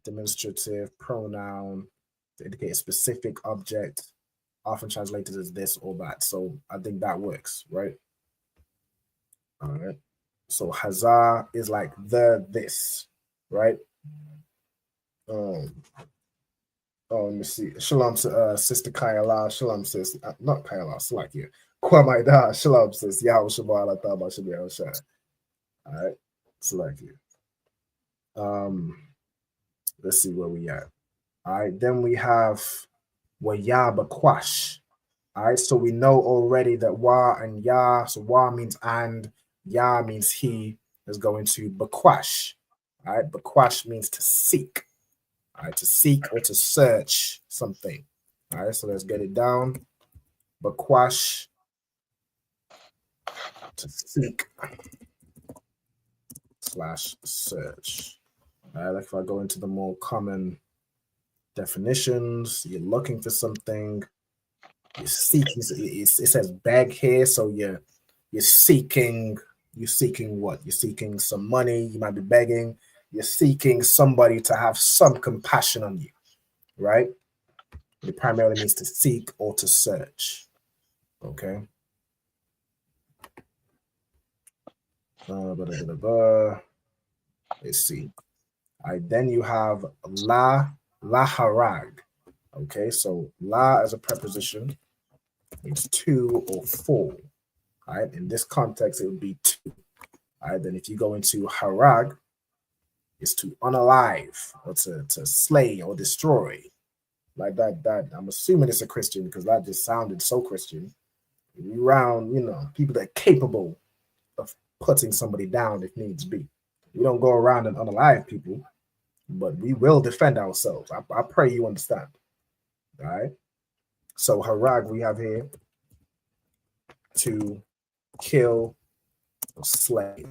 Demonstrative pronoun to indicate a specific object, often translated as this or that. So I think that works, right? All right. So hazah is like this, right? Oh, let me see. Shalom, sister Kayala. Shalom, sis. Not Kayala, Slakia. Kwamaida. Shalom, sis. Yahweh Shabbat. I thought about Shabbat Shai. All right. Slakia. Let's see where we at. All right. Then we have Waya Bakwash. All right. So we know already that Wa and Ya. So Wa means and, Ya means he, is going to Bakwash. All right. Bakwash means to seek. All right, to seek or to search something. All right, so let's get it down. Bakwash, to seek / search. All right, like if I go into the more common definitions, you're looking for something. You're seeking. It says beg here, so you're seeking. You're seeking what? You're seeking some money. You might be begging. You're seeking somebody to have some compassion on you, right? It primarily means to seek or to search. Okay. Let's see. All right, then you have la harag. Okay, so la as a preposition means 2 or 4. All right, in this context, it would be 2. All right, then if you go into harag, is to unalive or to slay or destroy. Like that I'm assuming it's a Christian because that just sounded so Christian. You around, people that are capable of putting somebody down if needs be. We don't go around and unalive people, but we will defend ourselves. I pray you understand. All right. So harag we have here to kill or slay.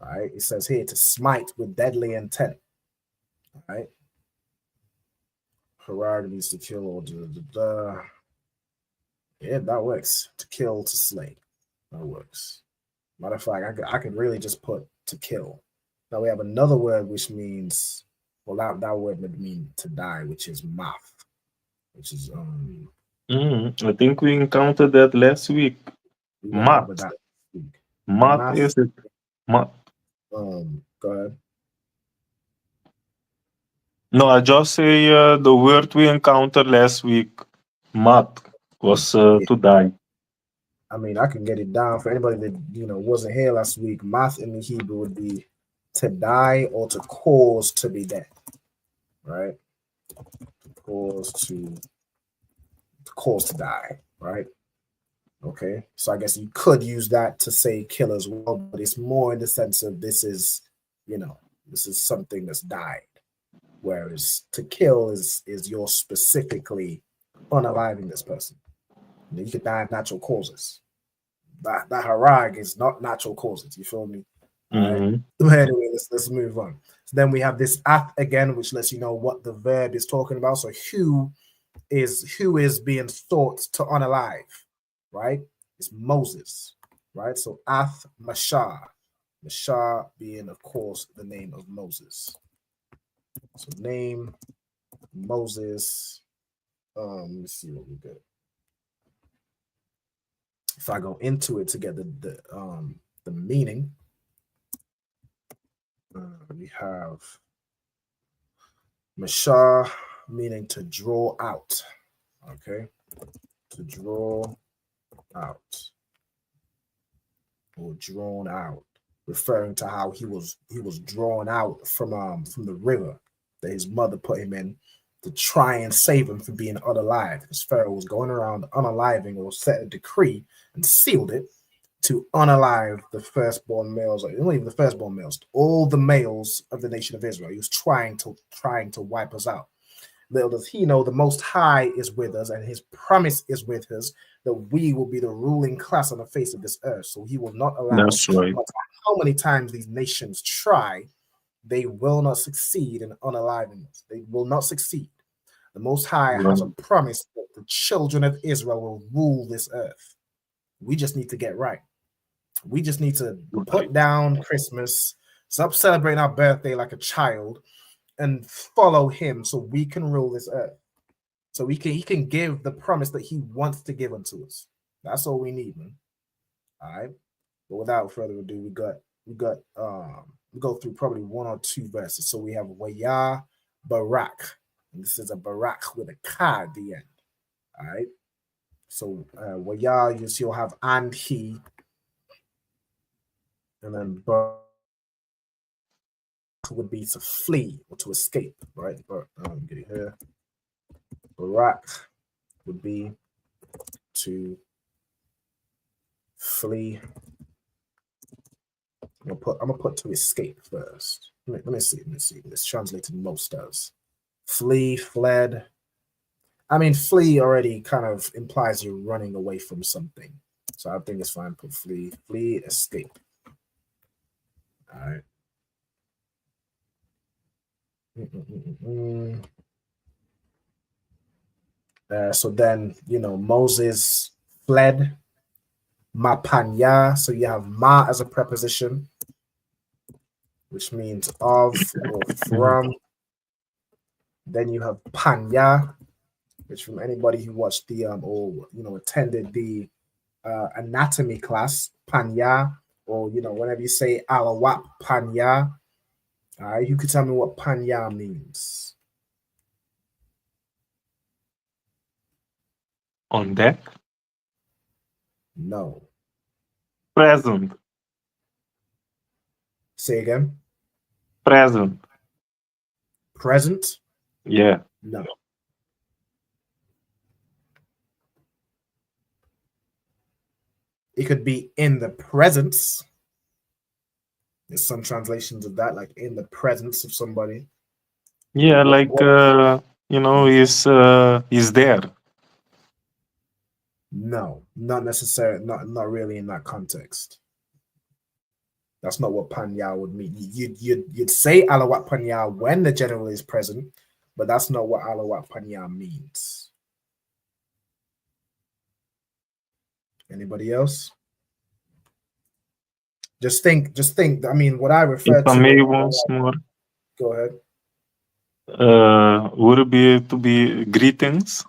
All right, it says here to smite with deadly intent. All right, harag means to kill or yeah, that works. To kill, to slay, that works. Matter of fact, I could really just put to kill. Now we have another word which means, well, that word would mean to die, which is math, which is I think we encountered that last week. Math. Math is it? Math. Go ahead. No, I just say the word we encountered last week, math, was to die. I mean, I can get it down for anybody that wasn't here last week. Math in the Hebrew would be to die or to cause to be dead, right? To cause to die, right? Okay, so I guess you could use that to say kill as well, but it's more in the sense of this is something that's died, whereas to kill is you're specifically unaliving this person. You could die of natural causes. That harag is not natural causes. You feel me? Right. But anyway, let's move on. So then we have this ath again, which lets you know what the verb is talking about. So who is being thought to unalive, right? It's Moses. right? So Ath Mashah. Mashah being, of course, the name of Moses. So name Moses. Let me see what we got. If I go into it to get the meaning, we have Mashah meaning to draw out. Okay, to draw out or drawn out, referring to how he was drawn out from the river that his mother put him in to try and save him from being unalive. Because Pharaoh was going around unaliving or set a decree and sealed it to unalive the firstborn males, or not even the firstborn males, all the males of the nation of Israel. He was trying to wipe us out. Little does he know the Most High is with us, and his promise is with us that we will be the ruling class on the face of this earth. So he will not allow That's right. no matter how many times these nations try, they will not succeed in unaliving us. They will not succeed. The Most High has a promise that the children of Israel will rule this earth. We just need to get right. We just need to put down Christmas, stop celebrating our birthday like a child, and follow him so we can rule this earth. So he can give the promise that he wants to give unto us. That's all we need, man. All right. But without further ado, we go through probably one or two verses. So we have Waya Barak. And this is a Barak with a Ka at the end. All right. So Waya, you'll have and he. And then Barak would be to flee or to escape, right? But get it here. Barak would be to flee. I'm gonna put to escape first. Let me see. It's translated most as flee, fled. I mean, flee already kind of implies you're running away from something. So I think it's fine. Put flee, escape. All right. So then, Moses fled. Mapanya. So you have ma as a preposition, which means of or from. Then you have panya, which from anybody who watched the attended the anatomy class, panya, or whenever you say alawap panya, you could tell me what panya means. On deck? No. Present. Say again. Present. Present? Yeah. No. It could be in the presence. There's some translations of that, like in the presence of somebody. Yeah, like he's there. No, not necessarily, not really in that context. That's not what panya would mean. You'd say alawat panya when the general is present, but that's not what alawat panya means. Anybody else? Just think. I mean, what I refer If I to. may once more. Go ahead. Would it be to be greetings?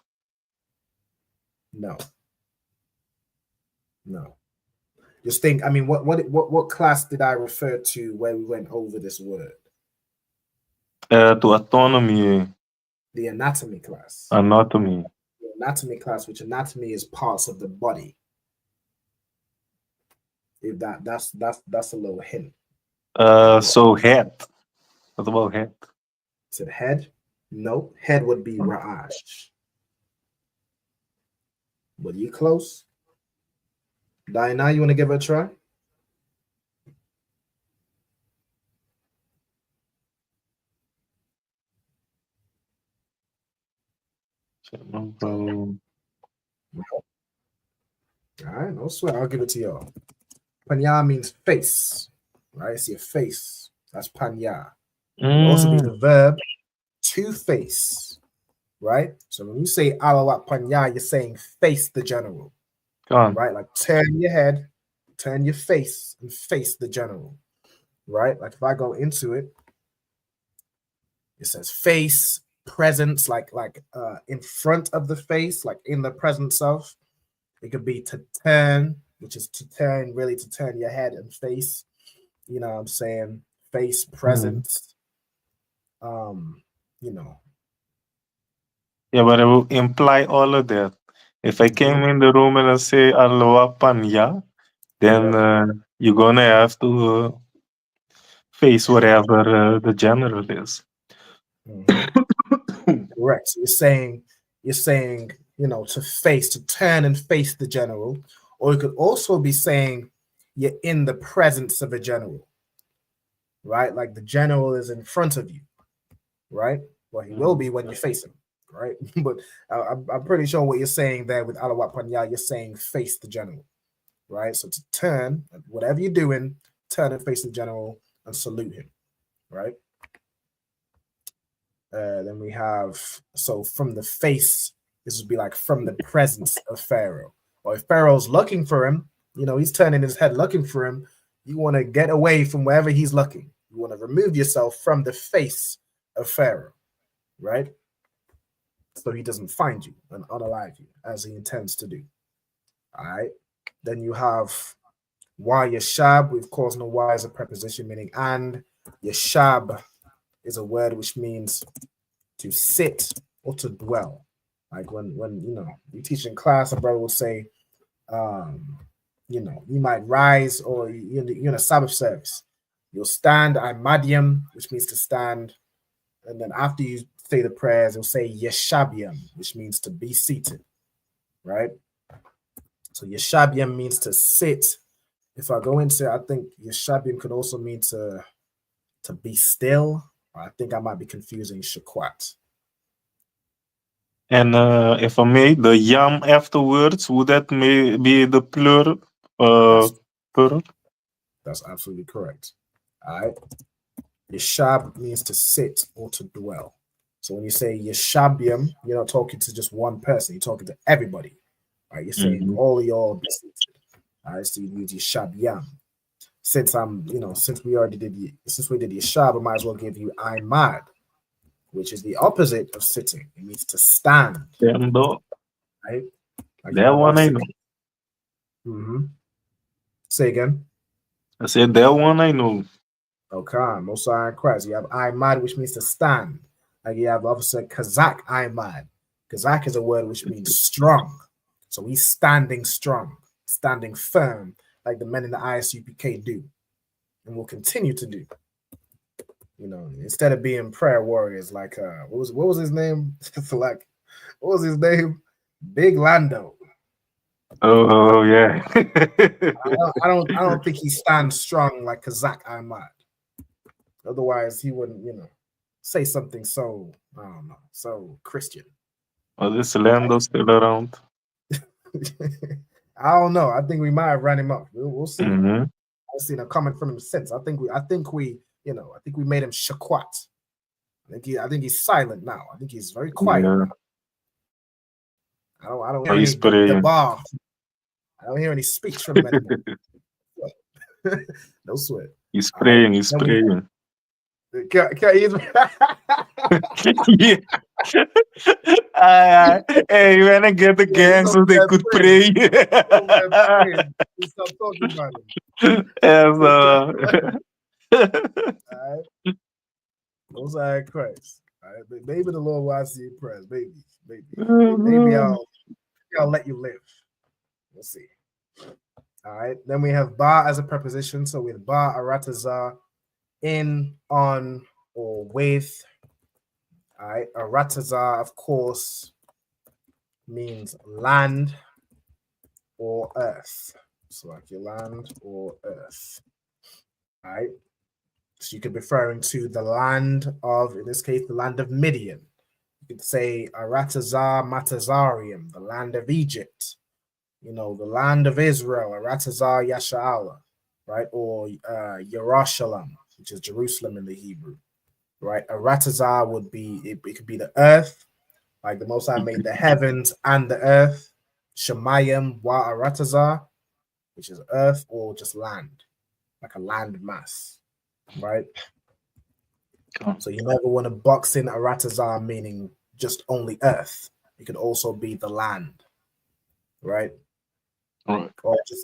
No. Just think. I mean, what class did I refer to where we went over this word? To autonomy. The anatomy class. Anatomy. The anatomy class, which anatomy is parts of the body. If that's a little hint. So head. What about head? Is it head? No. Head would be Ra'ash. But you close. Diana, you want to give it a try? No. All right, no sweat. I'll give it to y'all. Panya means face, right? It's your face. That's panya. It can also be the verb to face, right? So when you say alawat panya, you're saying face the general, right? Like turn your head turn your face and face the general, right? Like if I go into it, it says face, presence, like in front of the face, like in the presence of. It could be to turn, which is to turn, really to turn your head and face. You know what I'm saying? Face, presence. You know. Yeah, but it will imply all of that. If I came in the room and I say Aloha Panya, then you're gonna have to face whatever the general is. Correct. So you're saying, you know, to turn and face the general, or you could also be saying you're in the presence of a general, right? Like the general is in front of you, right? Well, he will be when you face him, right? But I'm pretty sure what you're saying there with Aloha Panya, you're saying face the general, right? So to turn, whatever you're doing, turn and face the general and salute him, right? Then we have, so from the face, this would be like from the presence of Pharaoh. Or if Pharaoh's looking for him, you know, he's turning his head looking for him, you want to get away from wherever he's looking. You want to remove yourself from the face of Pharaoh, right? So he doesn't find you and unalive you as he intends to do. All right. Then you have wa yashab. We've caused no y as a preposition meaning and. Yashab is a word which means to sit or to dwell. Like when you know you teach in class, a brother will say, you know, you might rise, or you're in a Sabbath service. You'll stand, imadium, which means to stand, and then after you say the prayers, you'll say yeshabium, which means to be seated, right? So yeshabium means to sit. If I go into, I think yeshabium could also mean to be still. I think I might be confusing shakwat. And if I made the yam afterwards, would that be the plural? Plural? That's absolutely correct. All right. Yeshab means to sit or to dwell. So when you say yeshabium, you're not talking to just one person. You're talking to everybody. All right. You're saying all of y'all be seated. All right. So you use yeshabiam. Since we did yeshab, I might as well give you imad, which is the opposite of sitting. It means to stand. Damn dog. Right? Like that one I know. Say again. I said that one I know. Okay, Mosai and Christ. You have imad, which means to stand. Like you have Officer Kazak imad. Kazak is a word which means strong. So he's standing strong, standing firm, like the men in the ISUPK do, and will continue to do. You know, instead of being prayer warriors, like what was his name? Like, what was his name? Big Lando. Oh yeah. I don't think he stands strong like Kazak Ahmad. Otherwise, he wouldn't, you know, say something so I don't know, so Christian. Oh, this Lando still around? I don't know. I think we might have run him up. We'll see. I've seen a comment from him since. I think we made him shakwat. I think he's silent now. I think he's very quiet. Yeah. I don't hear any bar. I don't hear any speech from him anymore. No sweat. He's praying. He's praying. Yeah. Hey, when I get the gang so they could pray. Stop talking about it. Most High Christ. All right, but maybe the Lord will see you prayers. Maybe I'll let you live. We'll see. All right. Then we have ba as a preposition. So with ba arataza, in, on, or with. All right. Arataza, of course, means land or earth. So like your land or earth. All right. So you could be referring to the land of, in this case, the land of Midian. You could say Aratazar Matazarium, the land of Egypt. You know, the land of Israel, Aratazar Yasha'ala, right? Or Yerushalayim, which is Jerusalem in the Hebrew, right? Aratazar would be, it could be the earth, like the Most High made the heavens and the earth. Shemayim wa Aratazar, which is earth, or just land, like a land mass, right? So you never want to box in Aratazar meaning just only earth. It could also be the land, right? Or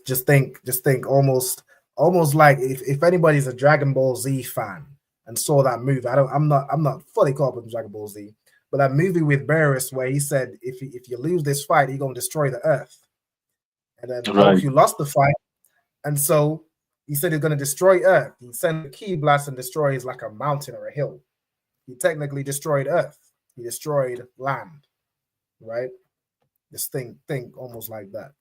just think almost like if anybody's a Dragon Ball Z fan and saw that movie, I'm not fully caught up with Dragon Ball Z, but that movie with Beerus where he said if you lose this fight, you're gonna destroy the earth. And then Goku lost the fight, and so he said he's gonna destroy earth. He sent a ki blast and destroys like a mountain or a hill. He technically destroyed earth. He destroyed land, right? Just think almost like that.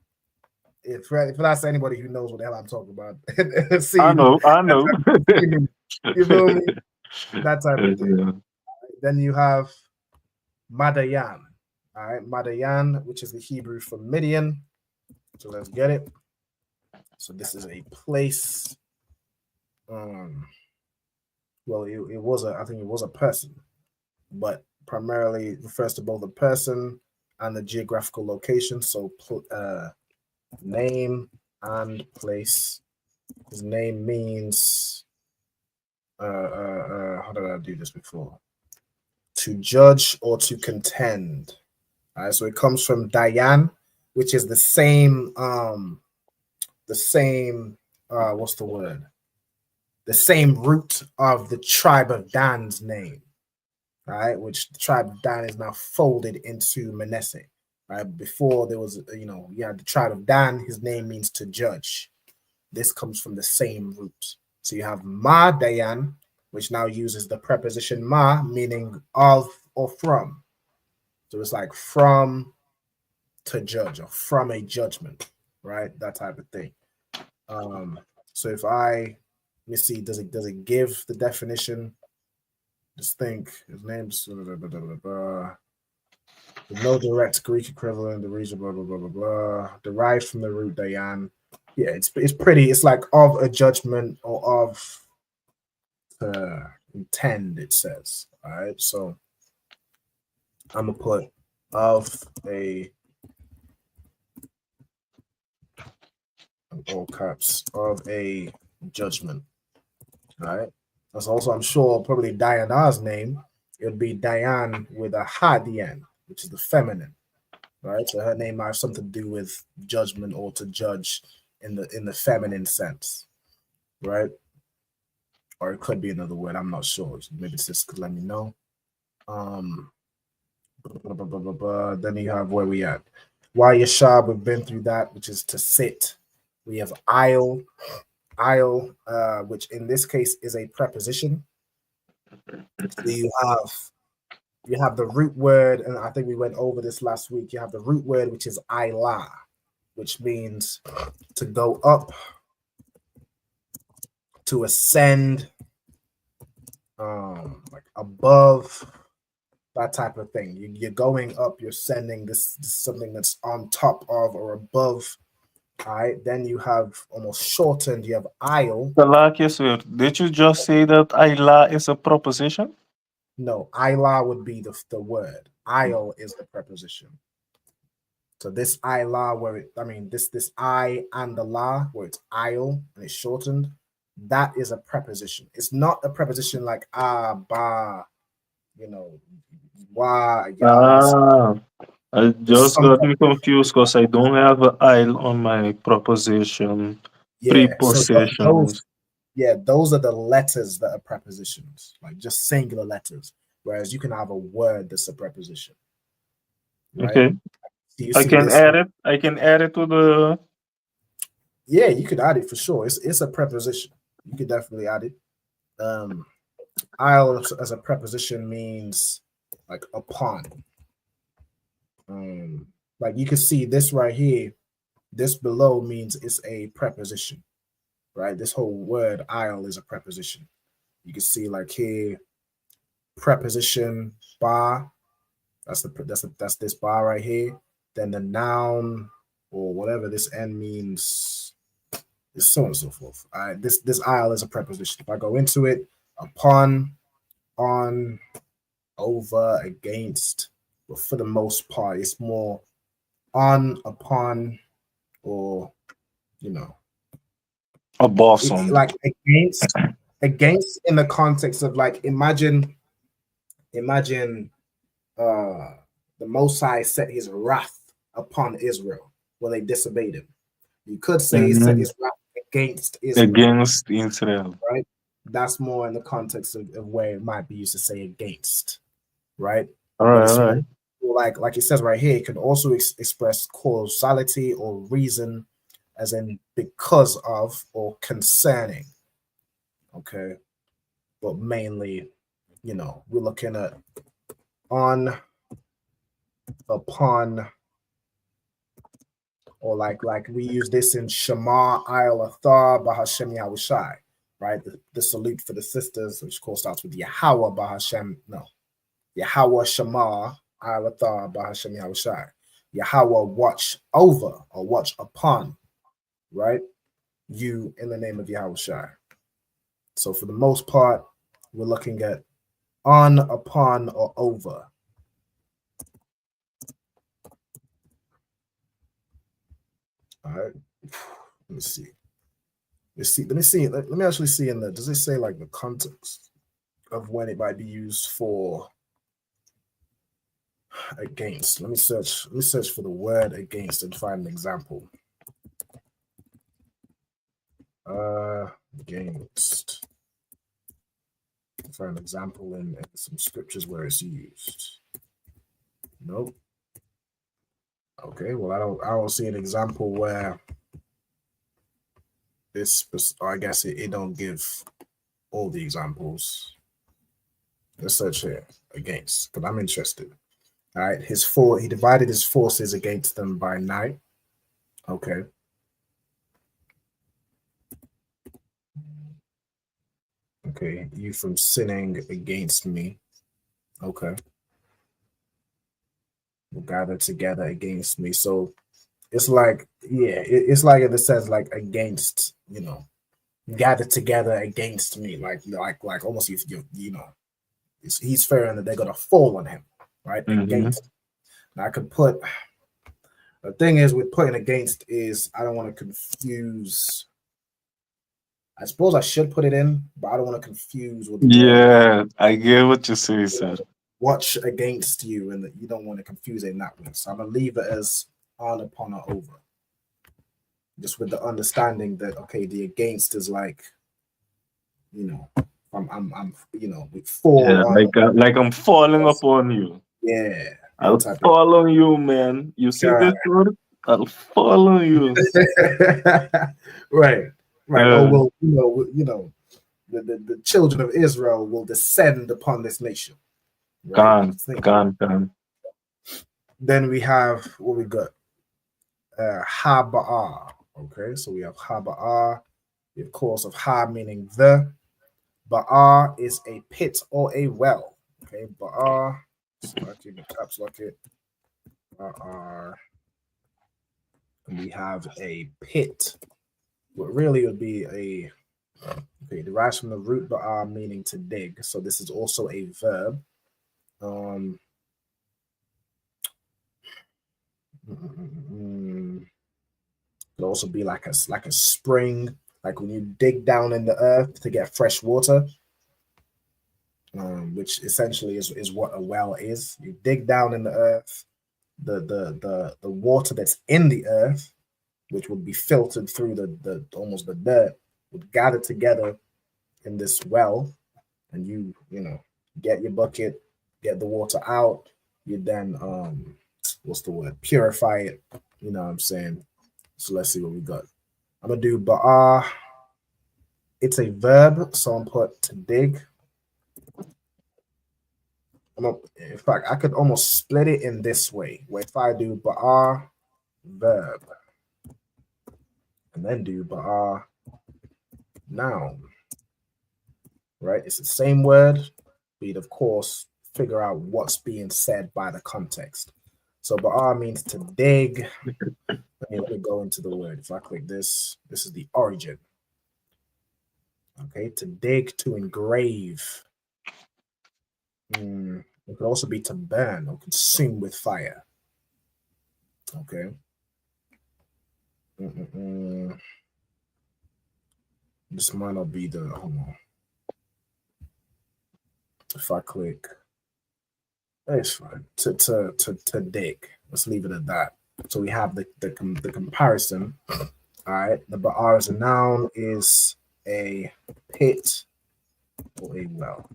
If that's anybody who knows what the hell I'm talking about, I know. You feel me? That type of thing. Yeah. Then you have Madayan. All right, Madayan, which is the Hebrew for Midian. So let's get it. So this is a place. Well, I think it was a person, but primarily refers to both a person and the geographical location. So name and place. His name means how did I do this before? To judge or to contend. All right, so it comes from Dayan, which is the same what's the word? The same root of the tribe of Dan's name. All right, which the tribe of Dan is now folded into Manasseh. Right? Before there was, you had the tribe of Dan, his name means to judge. This comes from the same root. So you have Ma Dayan, which now uses the preposition ma, meaning of or from. So it's like from to judge or from a judgment, right? That type of thing. So if let me see, does it give the definition? Just think, his name's no direct Greek equivalent, the region, blah, blah, blah, blah, blah, derived from the root Dayan. Yeah, it's pretty, it's like of a judgment or of intend, it says. All right, so I'm gonna put of a, all caps, of a judgment. All right, that's also, I'm sure, probably Diana's name. It would be Diane with a Hadian, which is the feminine, right? So her name might have something to do with judgment or to judge in the feminine sense, right? Or it could be another word. I'm not sure. Maybe sis could let me know. Then you have where we at. Why Yashab, we've been through that, which is to sit. We have aisle, which in this case is a preposition. So you have the root word, and I think we went over this last week. You have the root word, which is Ayla, which means to go up, to ascend, like above, that type of thing. You're going up, you're ascending. This is something that's on top of or above. All right. Then you have almost shortened. You have aisle. Did you just say that Ayla is a proposition? No, Ayla would be the word. Aisle is the preposition. So this Ayla, where this I and the la, where it's aisle and it's shortened, that is a preposition. It's not a preposition like ba, wa. I just got me confused because I don't have an aisle on my proposition prepositions. Those are the letters that are prepositions, like just singular letters. Whereas you can have a word that's a preposition. Right? Okay. I can add it. I can add it to the. Yeah, you could add it for sure. It's a preposition. You could definitely add it. I'll as a preposition means like upon. Like you can see this right here, this below means it's a preposition, right? This whole word "isle" is a preposition. You can see like here, preposition ba. That's this bar right here. Then the noun or whatever this n means is so on and so forth. All right, this "isle" is a preposition. If I go into it, upon, on, over, against. But for the most part, it's more on, upon, or A bosom. Like against in the context of like imagine the Most High set his wrath upon Israel when they disobeyed him. You could say he set his wrath against Israel. Against Israel. Right? That's more in the context of where it might be used to say against, right? All right. Like it says right here, it can also express causality or reason, as in because of or concerning. Okay. But mainly, we're looking at on, upon, or like we use this in Shema Ayel Athar Bahashem Yahushai, right? The salute for the sisters, which of course starts with Yahweh Bahashem, Yahweh Shema Ayel Athar Bahashem Yahushai. Yahweh watch over or watch upon, right? You in the name of Yahushai. So for the most part, we're looking at on, upon, or over. All right. Let me see. Let me actually see in the. Does it say like the context of when it might be used for against? Let me search for the word against and find an example. Against. Find an example in some scriptures where it's used. Nope. Okay, well, I don't see an example where this, I guess it don't give all the examples. Let's search here, against, because I'm interested. All right, he divided his forces against them by night. Okay. Okay, you from sinning against me. Okay. Will gather together against me. So it's like, it's like in the sense like against, gather together against me, like almost he's fearing that they're gonna fall on him, right? Against. Now I could put the thing is with putting against is I don't want to confuse. I suppose I should put it in, but I don't want to confuse with the word. I get what you say, sir. Watch against you, and you don't want to confuse it in that way. So I'm gonna leave it as on, upon, or over. Just with the understanding that the against is like, I'm with fall. Like I'm falling upon you. Yeah. I'll fall on you, man. You see this word? I'll fall on you. Right. Oh well, the children of Israel will descend upon this nation. Right? Gone. Then we have what we got. Ha-ba'ah. Okay, so we have ha-ba'ah. The course of ha meaning the. Ba'ah is a pit or a well. Okay, ba'ah. Keep the caps lock it. Ba'ah. We have a pit. What really would be a. Okay, derives from the root ba'ah meaning to dig. So this is also a verb. Could also be like a spring, like when you dig down in the earth to get fresh water, which essentially is what a well is. You dig down in the earth, the water that's in the earth, which would be filtered through the almost the dirt, would gather together in this well, and you get your bucket, get the water out. You then purify it. You know what I'm saying? So let's see what we got. I'm gonna do ba'ah. It's a verb, so I'm put to dig. In fact, I could almost split it in this way, where if I do ba'ah verb and then do ba'ah noun, right? It's the same word, but of course figure out what's being said by the context. So ba'ah means to dig. Let me go into the word. If I click this, this is the origin. Okay, to dig, to engrave. It could also be to burn or consume with fire. Okay. This might not be the. Hold on. If I click, it's fine. To dig. Let's leave it at that. So we have the comparison. All right. The ba'ar as a noun is a pit or a well.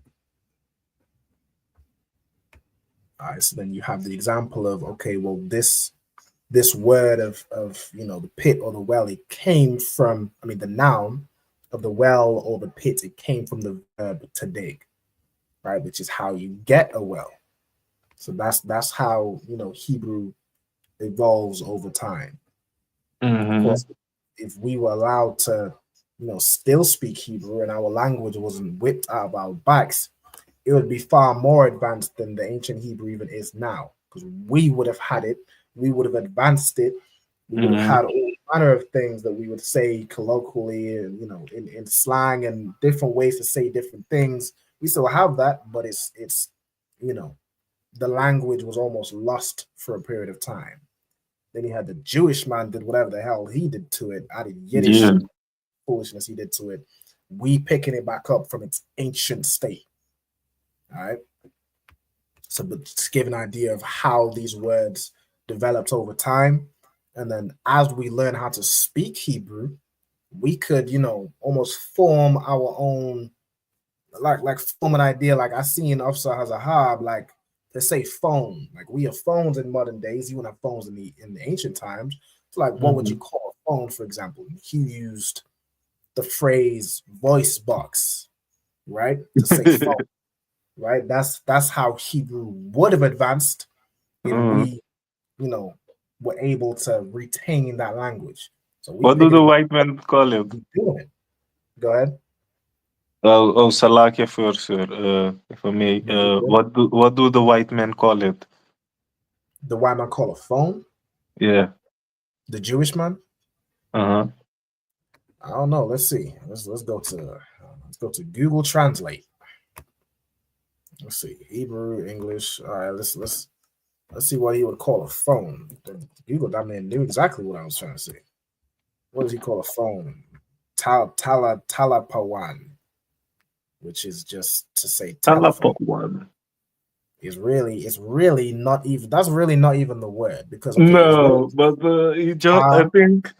All right. So then you have the example of, okay, well, this word of the pit or the well, it came from, the noun of the well or the pit, it came from the verb to dig, right? Which is how you get a well. So that's how Hebrew evolves over time. Of course, if we were allowed to still speak Hebrew and our language wasn't whipped out of our backs, it would be far more advanced than the ancient Hebrew even is now, because we would have had it, we would have advanced it, we would have had all manner of things that we would say colloquially and in slang and different ways to say different things. We still have that, but it's the language was almost lost for a period of time. Then you had the Jewish man did whatever the hell he did to it, added Yiddish foolishness he did to it. We picking it back up from its ancient state. All right. So, but just give an idea of how these words developed over time. And then as we learn how to speak Hebrew, we could, almost form our own, like form an idea. Like I seen Officer Hazahab, like they say phone. Like we have phones in modern days. You wouldn't have phones in the ancient times. So like, what would you call a phone, for example? He used the phrase voice box, right? To say phone. Right, that's how Hebrew would have advanced if we, were able to retain that language. So what do the white men call it? Go ahead. Oh, Salakia first, sir. If I may, what do the white men call it? The white man call a phone? Yeah. The Jewish man? I don't know. Let's see. Let's go to Google Translate. Let's see, Hebrew, English. All right, let's see what he would call a phone. Google that man knew exactly what I was trying to say. What does he call a phone? Talapawan, which is just to say telephone. It's really not even. That's really not even the word because I think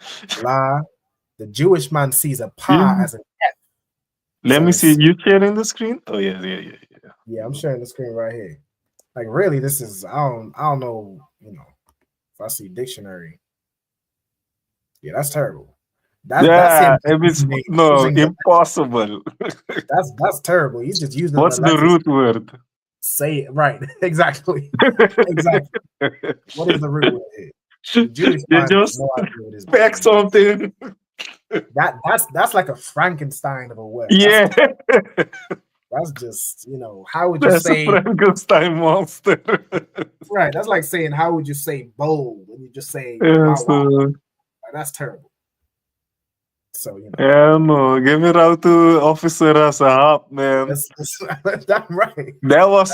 the Jewish man sees a pa as an F. Let me see. You sharing the screen? Oh yeah. Yeah, I'm sharing the screen right here. Like really, this is I don't know, if I see dictionary. Yeah, that's terrible. That's impossible. That's terrible. He's just using what's the root word? Say it right. Exactly. Exactly. What is the root word here? The Jewish man just no idea what it is. Pack something. That's like a Frankenstein of a word. Yeah. That's just, how would you say a Frankenstein monster? Right. That's like saying, how would you say bold when you just say that's terrible. So, Yeah, no, give it out to Officer Asahab, man. That's right. That was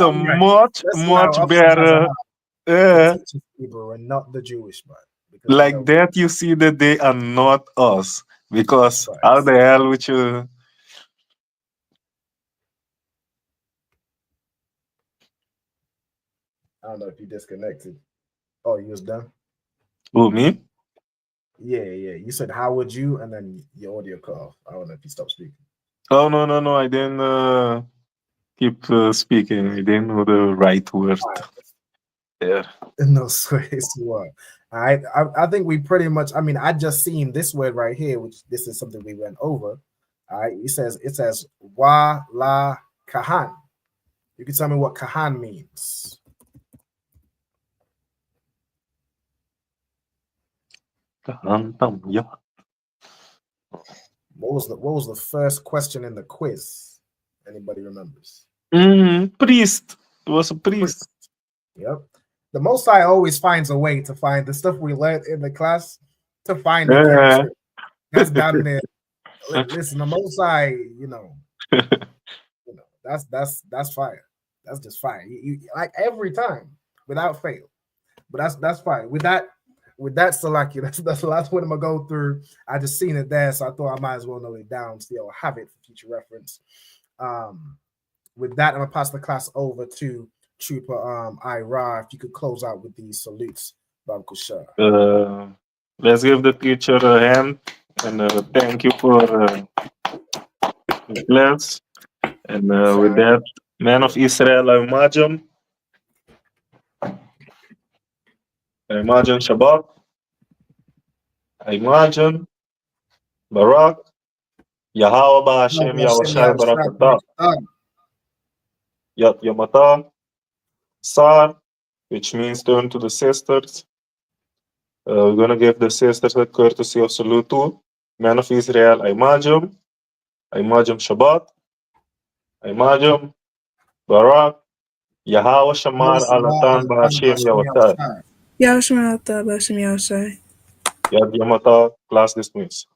much better. Yeah. People and not the Jewish man. Like that, you see that they are not us. Because how the hell would you? I don't know if you disconnected. Oh, you was done? Who, me? Yeah. You said, how would you? And then your audio cut off. I don't know if you stopped speaking. Oh, no. I didn't keep speaking. I didn't know the right word. Yeah. No, it's what? I think we pretty much, I just seen this word right here, which this is something we went over. All right. It says wa la kahan. You can tell me what kahan means. Yeah. What was the first question in the quiz? Anybody remembers? Priest. It was a priest. Yep. The Most High always finds a way to find the stuff we learned in the class to find it. That's down there. Listen, the Most High, that's fire. That's just fire. You like every time without fail. But that's fine. With that, with that, Salaki, that's the last one I'm gonna go through. I just seen it there, so I thought I might as well note it down so you'll have it for future reference. With that, I'm gonna pass the class over to Trooper Ira. If you could close out with these salutes, Bob Kushar. Let's give the teacher a hand and thank you for the class. And with that, man of Israel, I imagine Shabbat, I imagine Barak, Yahweh Ba'Hashem, Yahushai Barakatah, Yat Yamata, Sar, which means turn to the sisters. We're going to give the sisters a courtesy of salute too. Man of Israel, I imagine Shabbat, I imagine Barak, Yahweh Shamar, Alatan Ba'Hashem, Yahushai. Yahushua Bashim Yahushai. Yat Yamata, class dismissed.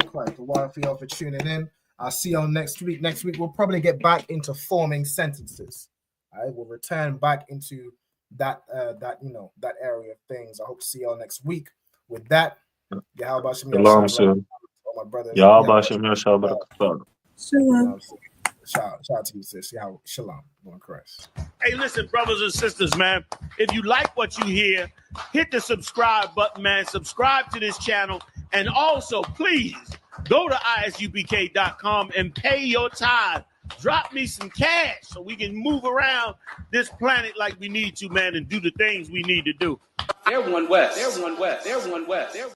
Quite a while for y'all for tuning in. I'll see y'all next week. Next week we'll probably get back into forming sentences. All right, we'll return back into that area of things. I hope to see y'all next week. With that, Yahweh Shalom, sir. my brothers. Yahweh Shalom. Shalom. Shout out to you, sis. Shalom. Lord Christ. Hey, listen, brothers and sisters, man. If you like what you hear, hit the subscribe button, man. Subscribe to this channel. And also, please, go to ISUPK.com and pay your tithe. Drop me some cash so we can move around this planet like we need to, man, and do the things we need to do. They're one West. They're one West. They're one West. They're